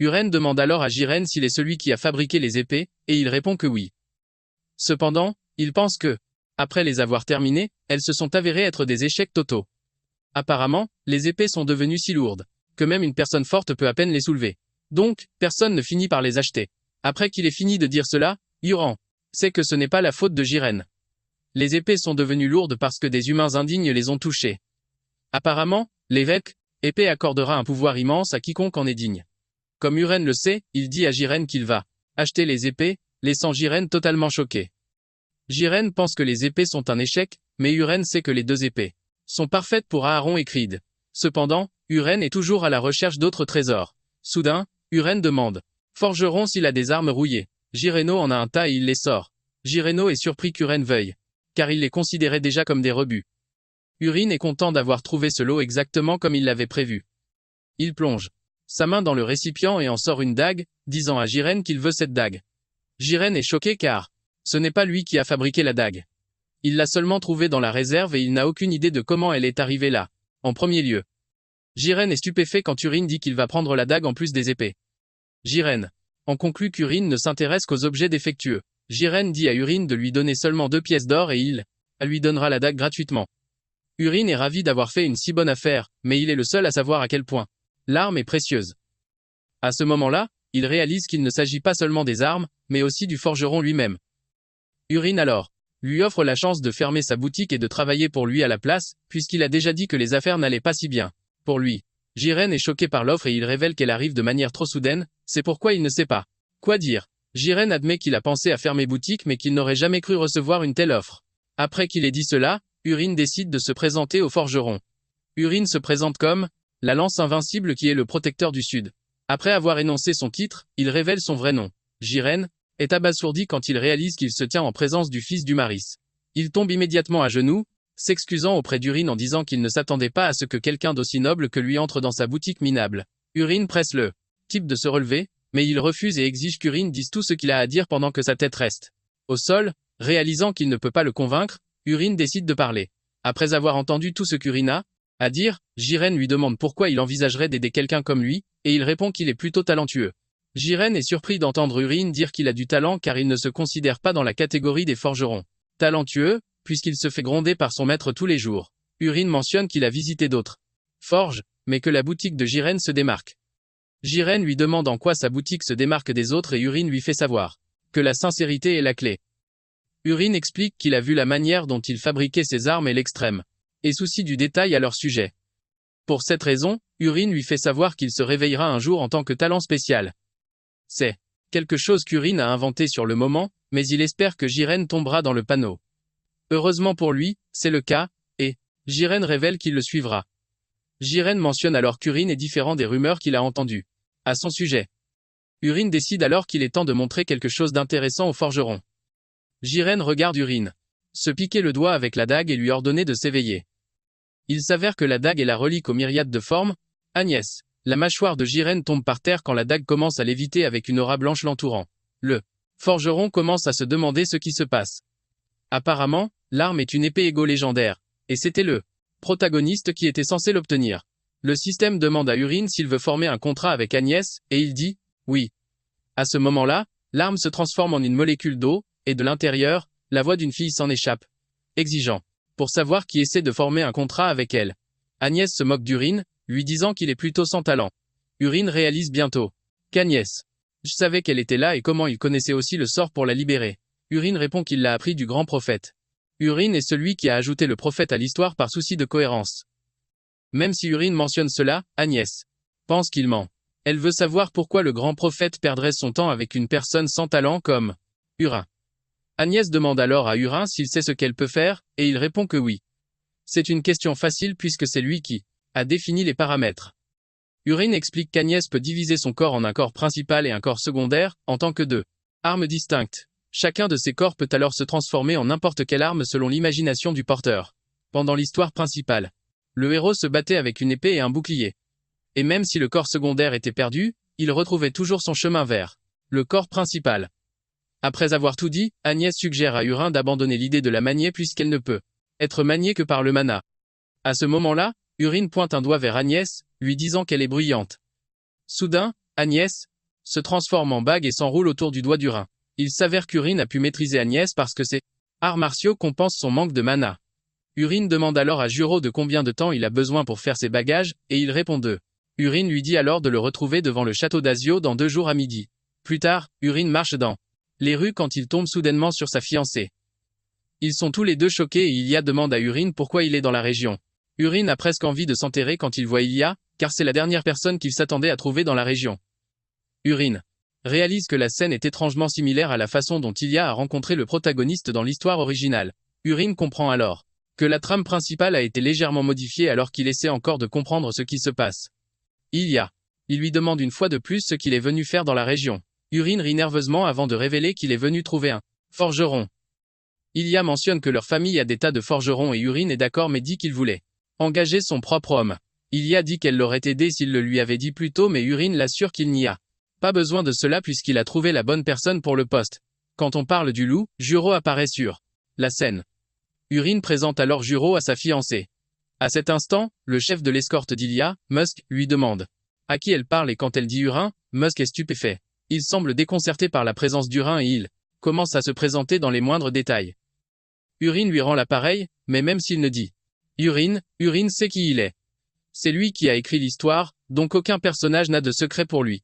Urine demande alors à Girene s'il est celui qui a fabriqué les épées, et il répond que oui. Cependant, il pense que, après les avoir terminées, elles se sont avérées être des échecs totaux. Apparemment, les épées sont devenues si lourdes que même une personne forte peut à peine les soulever. Donc, personne ne finit par les acheter. Après qu'il ait fini de dire cela, Uran sait que ce n'est pas la faute de Girene. Les épées sont devenues lourdes parce que des humains indignes les ont touchées. Apparemment, l'évêque épée accordera un pouvoir immense à quiconque en est digne. Comme Urine le sait, il dit à Girene qu'il va acheter les épées, laissant Girene totalement choqué. Girene pense que les épées sont un échec, mais Urine sait que les deux épées sont parfaites pour Aaron et Creed. Cependant, Urine est toujours à la recherche d'autres trésors. Soudain, Urine demande forgeron s'il a des armes rouillées. Gireno en a un tas et il les sort. Gireno est surpris qu'Urine veuille, car il les considérait déjà comme des rebuts. Urine est content d'avoir trouvé ce lot exactement comme il l'avait prévu. Il plonge sa main dans le récipient et en sort une dague, disant à Girene qu'il veut cette dague. Girene est choqué car ce n'est pas lui qui a fabriqué la dague. Il l'a seulement trouvée dans la réserve et il n'a aucune idée de comment elle est arrivée là, en premier lieu. Girene est stupéfait quand Urine dit qu'il va prendre la dague en plus des épées. Girene en conclut qu'Urine ne s'intéresse qu'aux objets défectueux. Girene dit à Urine de lui donner seulement 2 pièces d'or et il lui donnera la dague gratuitement. Urine est ravi d'avoir fait une si bonne affaire, mais il est le seul à savoir à quel point l'arme est précieuse. À ce moment-là, il réalise qu'il ne s'agit pas seulement des armes, mais aussi du forgeron lui-même. Urine alors lui offre la chance de fermer sa boutique et de travailler pour lui à la place, puisqu'il a déjà dit que les affaires n'allaient pas si bien pour lui. Girene est choqué par l'offre et il révèle qu'elle arrive de manière trop soudaine, c'est pourquoi il ne sait pas quoi dire. Girene admet qu'il a pensé à fermer boutique mais qu'il n'aurait jamais cru recevoir une telle offre. Après qu'il ait dit cela, Urine décide de se présenter au forgeron. Urine se présente comme la lance invincible qui est le protecteur du Sud. Après avoir énoncé son titre, il révèle son vrai nom. Jiren est abasourdi quand il réalise qu'il se tient en présence du fils d'Umaris. Il tombe immédiatement à genoux, s'excusant auprès d'Urine en disant qu'il ne s'attendait pas à ce que quelqu'un d'aussi noble que lui entre dans sa boutique minable. Urine presse le type de se relever, mais il refuse et exige qu'Urine dise tout ce qu'il a à dire pendant que sa tête reste au sol. Réalisant qu'il ne peut pas le convaincre, Urine décide de parler. Après avoir entendu tout ce qu'Urine a à dire, Jiren lui demande pourquoi il envisagerait d'aider quelqu'un comme lui, et il répond qu'il est plutôt talentueux. Jiren est surpris d'entendre Urine dire qu'il a du talent car il ne se considère pas dans la catégorie des forgerons talentueux, puisqu'il se fait gronder par son maître tous les jours. Urine mentionne qu'il a visité d'autres forges, mais que la boutique de Jiren se démarque. Jiren lui demande en quoi sa boutique se démarque des autres et Urine lui fait savoir que la sincérité est la clé. Urine explique qu'il a vu la manière dont il fabriquait ses armes et l'extrême et souci du détail à leur sujet. Pour cette raison, Urine lui fait savoir qu'il se réveillera un jour en tant que talent spécial. C'est quelque chose qu'Urine a inventé sur le moment, mais il espère que Jiren tombera dans le panneau. Heureusement pour lui, c'est le cas, et Jiren révèle qu'il le suivra. Jiren mentionne alors qu'Urine est différent des rumeurs qu'il a entendues à son sujet. Urine décide alors qu'il est temps de montrer quelque chose d'intéressant au forgeron. Jiren regarde Urine se piquer le doigt avec la dague et lui ordonner de s'éveiller. Il s'avère que la dague est la relique aux myriades de formes. Agnès. La mâchoire de Jiren tombe par terre quand la dague commence à léviter avec une aura blanche l'entourant. Le forgeron commence à se demander ce qui se passe. Apparemment, l'arme est une épée égo légendaire, et c'était le protagoniste qui était censé l'obtenir. Le système demande à Urine s'il veut former un contrat avec Agnès, et il dit « oui ». À ce moment-là, l'arme se transforme en une molécule d'eau, et de l'intérieur, la voix d'une fille s'en échappe, exigeant pour savoir qui essaie de former un contrat avec elle. Agnès se moque d'Urine, lui disant qu'il est plutôt sans talent. Urine réalise bientôt qu'Agnès, je savais qu'elle était là et comment il connaissait aussi le sort pour la libérer. Urine répond qu'il l'a appris du grand prophète. Urine est celui qui a ajouté le prophète à l'histoire par souci de cohérence. Même si Urine mentionne cela, Agnès pense qu'il ment. Elle veut savoir pourquoi le grand prophète perdrait son temps avec une personne sans talent comme Urin. Agnès demande alors à Urin s'il sait ce qu'elle peut faire, et il répond que oui. C'est une question facile puisque c'est lui qui a défini les paramètres. Urine explique qu'Agnès peut diviser son corps en un corps principal et un corps secondaire, en tant que deux armes distinctes. Chacun de ces corps peut alors se transformer en n'importe quelle arme selon l'imagination du porteur. Pendant l'histoire principale, le héros se battait avec une épée et un bouclier. Et même si le corps secondaire était perdu, il retrouvait toujours son chemin vers le corps principal. Après avoir tout dit, Agnès suggère à Urin d'abandonner l'idée de la manier puisqu'elle ne peut être maniée que par le mana. À ce moment-là, Urine pointe un doigt vers Agnès, lui disant qu'elle est bruyante. Soudain, Agnès se transforme en bague et s'enroule autour du doigt d'Urin. Il s'avère qu'Urine a pu maîtriser Agnès parce que ses arts martiaux compensent son manque de mana. Urine demande alors à Juro de combien de temps il a besoin pour faire ses bagages, et il répond 2. Urine lui dit alors de le retrouver devant le château d'Azio dans 2 jours à midi. Plus tard, Urine marche dans les rues quand il tombe soudainement sur sa fiancée. Ils sont tous les deux choqués et Ilia demande à Urine pourquoi il est dans la région. Urine a presque envie de s'enterrer quand il voit Ilia, car c'est la dernière personne qu'il s'attendait à trouver dans la région. Urine réalise que la scène est étrangement similaire à la façon dont Ilia a rencontré le protagoniste dans l'histoire originale. Urine comprend alors que la trame principale a été légèrement modifiée alors qu'il essaie encore de comprendre ce qui se passe. Il lui demande une fois de plus ce qu'il est venu faire dans la région. Urine rit nerveusement avant de révéler qu'il est venu trouver un forgeron. Ilia mentionne que leur famille a des tas de forgerons et Urine est d'accord mais dit qu'il voulait engager son propre homme. Ilia dit qu'elle l'aurait aidé s'il le lui avait dit plus tôt mais Urine l'assure qu'il n'y a pas besoin de cela puisqu'il a trouvé la bonne personne pour le poste. Quand on parle du loup, Juro apparaît sur la scène. Urine présente alors Juro à sa fiancée. À cet instant, le chef de l'escorte d'Ilia, Musk, lui demande à qui elle parle et quand elle dit Urin, Musk est stupéfait. Il semble déconcerté par la présence d'Urin et il commence à se présenter dans les moindres détails. Urine lui rend l'appareil, mais même s'il ne dit Urine sait qui il est. C'est lui qui a écrit l'histoire, donc aucun personnage n'a de secret pour lui.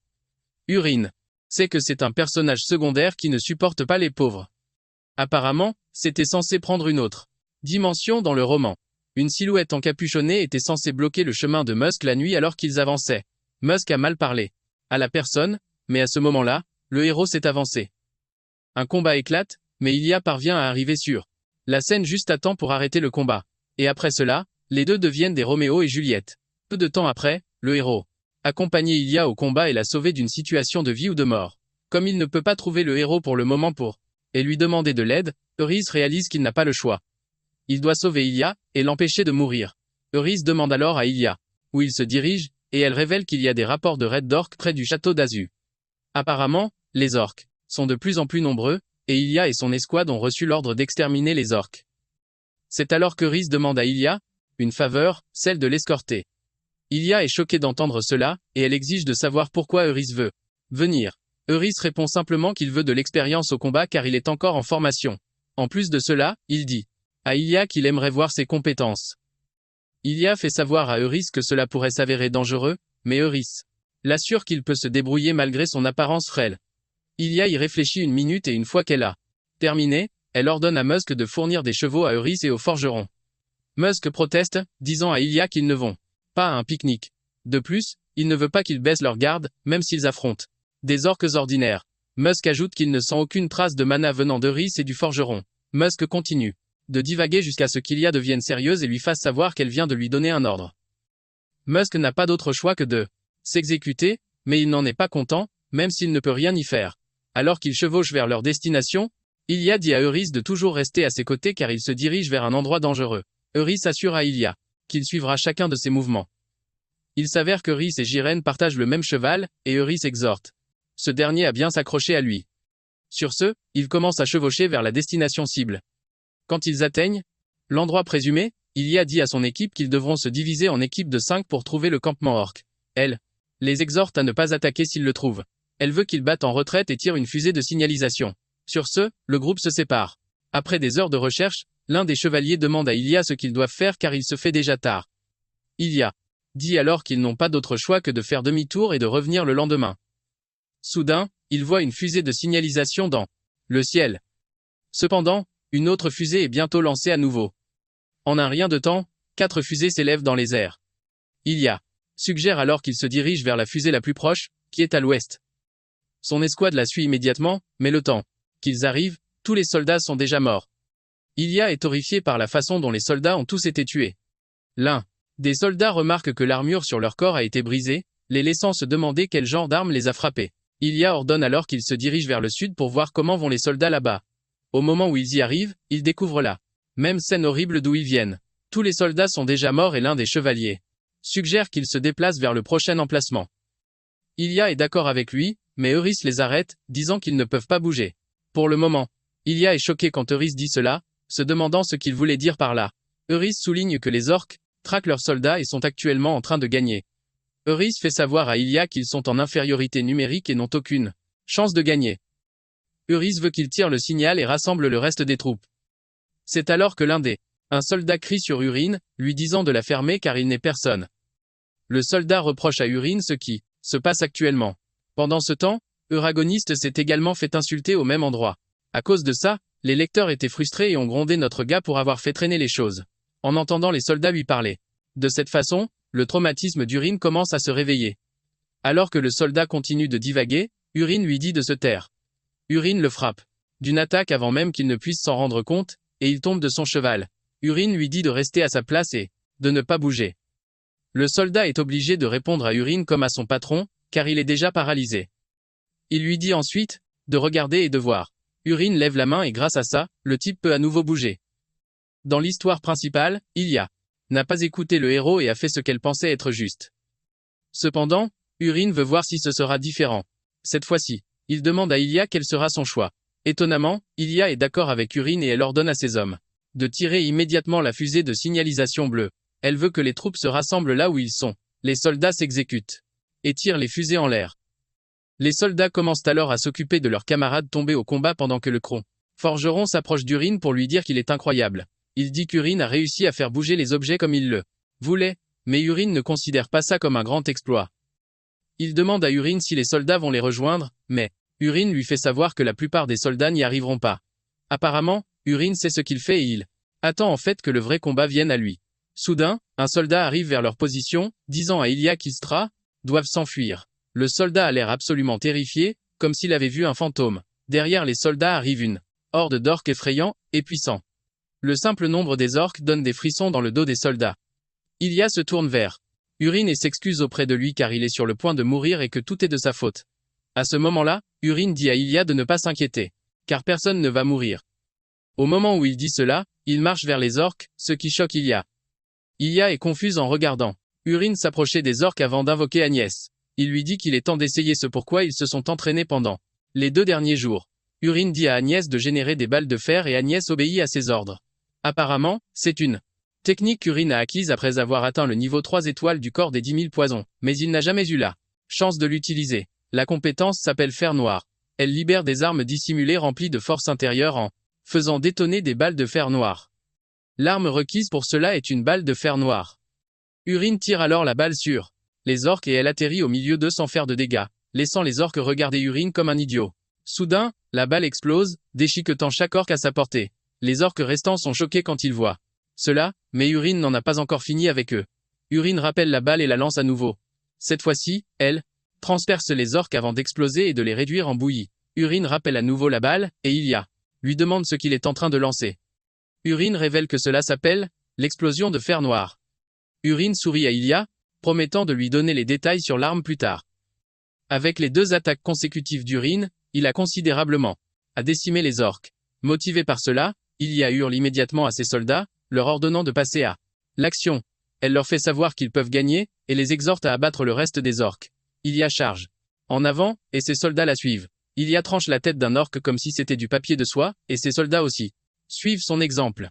Urine sait que c'est un personnage secondaire qui ne supporte pas les pauvres. Apparemment, c'était censé prendre une autre dimension dans le roman. Une silhouette encapuchonnée était censée bloquer le chemin de Musk la nuit alors qu'ils avançaient. Musk a mal parlé à la personne, mais à ce moment-là, le héros s'est avancé. Un combat éclate, mais Ilia parvient à arriver sur la scène juste à temps pour arrêter le combat. Et après cela, les deux deviennent des Roméo et Juliette. Peu de temps après, le héros accompagner Ilia au combat et la sauver d'une situation de vie ou de mort. Comme il ne peut pas trouver le héros pour le moment et lui demander de l'aide, Eurys réalise qu'il n'a pas le choix. Il doit sauver Ilia et l'empêcher de mourir. Eurys demande alors à Ilia où il se dirige, et elle révèle qu'il y a des rapports de raids d'orques près du château d'Azu. Apparemment, les orques sont de plus en plus nombreux, et Ilia et son escouade ont reçu l'ordre d'exterminer les orques. C'est alors qu'Eurys demande à Ilia une faveur, celle de l'escorter. Ilia est choquée d'entendre cela, et elle exige de savoir pourquoi Eurys veut venir. Eurys répond simplement qu'il veut de l'expérience au combat car il est encore en formation. En plus de cela, il dit à Ilia qu'il aimerait voir ses compétences. Ilia fait savoir à Eurys que cela pourrait s'avérer dangereux, mais Eurys l'assure qu'il peut se débrouiller malgré son apparence frêle. Ilia y réfléchit une minute et une fois qu'elle a terminé, elle ordonne à Musk de fournir des chevaux à Eurys et aux forgerons. Musk proteste, disant à Ilia qu'ils ne vont pas à un pique-nique. De plus, il ne veut pas qu'ils baissent leur garde, même s'ils affrontent des orques ordinaires. Musk ajoute qu'il ne sent aucune trace de mana venant d'Eurys et du forgeron. Musk continue de divaguer jusqu'à ce qu'Ilia devienne sérieuse et lui fasse savoir qu'elle vient de lui donner un ordre. Musk n'a pas d'autre choix que de s'exécuter, mais il n'en est pas content, même s'il ne peut rien y faire. Alors qu'ils chevauchent vers leur destination, Ilia dit à Eurys de toujours rester à ses côtés car il se dirige vers un endroit dangereux. Eurys assure à Ilia qu'il suivra chacun de ses mouvements. Il s'avère qu'Eurys et Gyrène partagent le même cheval, et Eurys exhorte ce dernier à bien s'accrocher à lui. Sur ce, ils commencent à chevaucher vers la destination cible. Quand ils atteignent l'endroit présumé, Ilia dit à son équipe qu'ils devront se diviser en équipes de 5 pour trouver le campement orc. Elle les exhorte à ne pas attaquer s'ils le trouvent. Elle veut qu'ils battent en retraite et tirent une fusée de signalisation. Sur ce, le groupe se sépare. Après des heures de recherche, l'un des chevaliers demande à Ilia ce qu'ils doivent faire car il se fait déjà tard. Ilia dit alors qu'ils n'ont pas d'autre choix que de faire demi-tour et de revenir le lendemain. Soudain, il voit une fusée de signalisation dans le ciel. Cependant, une autre fusée est bientôt lancée à nouveau. En un rien de temps, 4 fusées s'élèvent dans les airs. Ilia suggère alors qu'il se dirige vers la fusée la plus proche, qui est à l'ouest. Son escouade la suit immédiatement, mais le temps qu'ils arrivent, tous les soldats sont déjà morts. Ilia est horrifié par la façon dont les soldats ont tous été tués. L'un des soldats remarque que l'armure sur leur corps a été brisée, les laissant se demander quel genre d'arme les a frappés. Ilia ordonne alors qu'ils se dirigent vers le sud pour voir comment vont les soldats là-bas. Au moment où ils y arrivent, ils découvrent la même scène horrible d'où ils viennent. Tous les soldats sont déjà morts et l'un des chevaliers suggère qu'ils se déplacent vers le prochain emplacement. Ilia est d'accord avec lui, mais Eurys les arrête, disant qu'ils ne peuvent pas bouger. Pour le moment, Ilia est choqué quand Eurys dit cela, se demandant ce qu'il voulait dire par là. Eurys souligne que les orques traquent leurs soldats et sont actuellement en train de gagner. Eurys fait savoir à Ilia qu'ils sont en infériorité numérique et n'ont aucune chance de gagner. Eurys veut qu'il tire le signal et rassemble le reste des troupes. C'est alors que un soldat crie sur Urine, lui disant de la fermer car il n'est personne. Le soldat reproche à Urine ce qui se passe actuellement. Pendant ce temps, Euragoniste s'est également fait insulter au même endroit. À cause de ça, les lecteurs étaient frustrés et ont grondé notre gars pour avoir fait traîner les choses, en entendant les soldats lui parler. De cette façon, le traumatisme d'Urine commence à se réveiller. Alors que le soldat continue de divaguer, Urine lui dit de se taire. Urine le frappe d'une attaque avant même qu'il ne puisse s'en rendre compte, et il tombe de son cheval. Urine lui dit de rester à sa place et de ne pas bouger. Le soldat est obligé de répondre à Urine comme à son patron, car il est déjà paralysé. Il lui dit ensuite de regarder et de voir. Urine lève la main et grâce à ça, le type peut à nouveau bouger. Dans l'histoire principale, Ilia n'a pas écouté le héros et a fait ce qu'elle pensait être juste. Cependant, Urine veut voir si ce sera différent. Cette fois-ci, il demande à Ilia quel sera son choix. Étonnamment, Ilia est d'accord avec Urine et elle ordonne à ses hommes de tirer immédiatement la fusée de signalisation bleue. Elle veut que les troupes se rassemblent là où ils sont. Les soldats s'exécutent et tirent les fusées en l'air. Les soldats commencent alors à s'occuper de leurs camarades tombés au combat pendant que le forgeron s'approche d'Urine pour lui dire qu'il est incroyable. Il dit qu'Urine a réussi à faire bouger les objets comme il le voulait, mais Urine ne considère pas ça comme un grand exploit. Il demande à Urine si les soldats vont les rejoindre, mais Urine lui fait savoir que la plupart des soldats n'y arriveront pas. Apparemment, Urine sait ce qu'il fait et il attend en fait que le vrai combat vienne à lui. Soudain, un soldat arrive vers leur position, disant à Ilia qu'Istra doivent s'enfuir. Le soldat a l'air absolument terrifié, comme s'il avait vu un fantôme. Derrière les soldats arrive une horde d'orques effrayants et puissants. Le simple nombre des orques donne des frissons dans le dos des soldats. Ilia se tourne vers Urine et s'excuse auprès de lui car il est sur le point de mourir et que tout est de sa faute. À ce moment-là, Urine dit à Ilia de ne pas s'inquiéter, car personne ne va mourir. Au moment où il dit cela, il marche vers les orques, ce qui choque Ilia. Ilia est confuse en regardant Urine s'approcher des orques avant d'invoquer Agnès. Il lui dit qu'il est temps d'essayer ce pourquoi ils se sont entraînés pendant les 2 derniers jours. Urine dit à Agnès de générer des balles de fer et Agnès obéit à ses ordres. Apparemment, c'est une technique qu'Urine a acquise après avoir atteint le niveau 3 étoiles du corps des 10 000 poisons, mais il n'a jamais eu la chance de l'utiliser. La compétence s'appelle fer noir. Elle libère des armes dissimulées remplies de force intérieure en faisant détonner des balles de fer noir. L'arme requise pour cela est une balle de fer noir. Urine tire alors la balle sur les orques et elle atterrit au milieu d'eux sans faire de dégâts, laissant les orques regarder Urine comme un idiot. Soudain, la balle explose, déchiquetant chaque orque à sa portée. Les orques restants sont choqués quand ils voient cela, mais Urine n'en a pas encore fini avec eux. Urine rappelle la balle et la lance à nouveau. Cette fois-ci, elle transperce les orques avant d'exploser et de les réduire en bouillie. Urine rappelle à nouveau la balle, et Ilia lui demande ce qu'il est en train de lancer. Urine révèle que cela s'appelle l'explosion de fer noir. Urine sourit à Ilia, promettant de lui donner les détails sur l'arme plus tard. Avec les 2 attaques consécutives d'Urine, il a considérablement décimé les orques. Motivé par cela, Ilia hurle immédiatement à ses soldats, leur ordonnant de passer à l'action. Elle leur fait savoir qu'ils peuvent gagner, et les exhorte à abattre le reste des orques. Ilia charge en avant, et ses soldats la suivent. Ilia tranche la tête d'un orque comme si c'était du papier de soie, et ses soldats aussi suivent son exemple.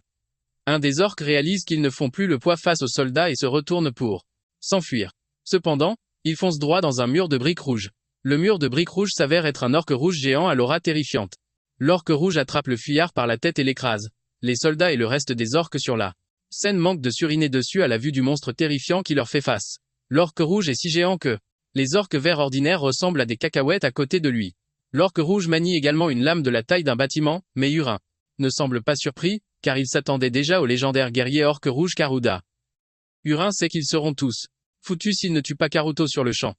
Un des orques réalise qu'ils ne font plus le poids face aux soldats et se retourne pour s'enfuir. Cependant, il fonce droit dans un mur de briques rouges. Le mur de briques rouges s'avère être un orque rouge géant à l'aura terrifiante. L'orque rouge attrape le fuyard par la tête et l'écrase. Les soldats et le reste des orques sur la scène manquent de suriner dessus à la vue du monstre terrifiant qui leur fait face. L'orque rouge est si géant que les orques verts ordinaires ressemblent à des cacahuètes à côté de lui. L'orque rouge manie également une lame de la taille d'un bâtiment, mais Urine ne semble pas surpris, car il s'attendait déjà au légendaire guerrier orque rouge Karuda. Urine sait qu'ils seront tous foutus s'ils ne tuent pas Karuto sur le champ.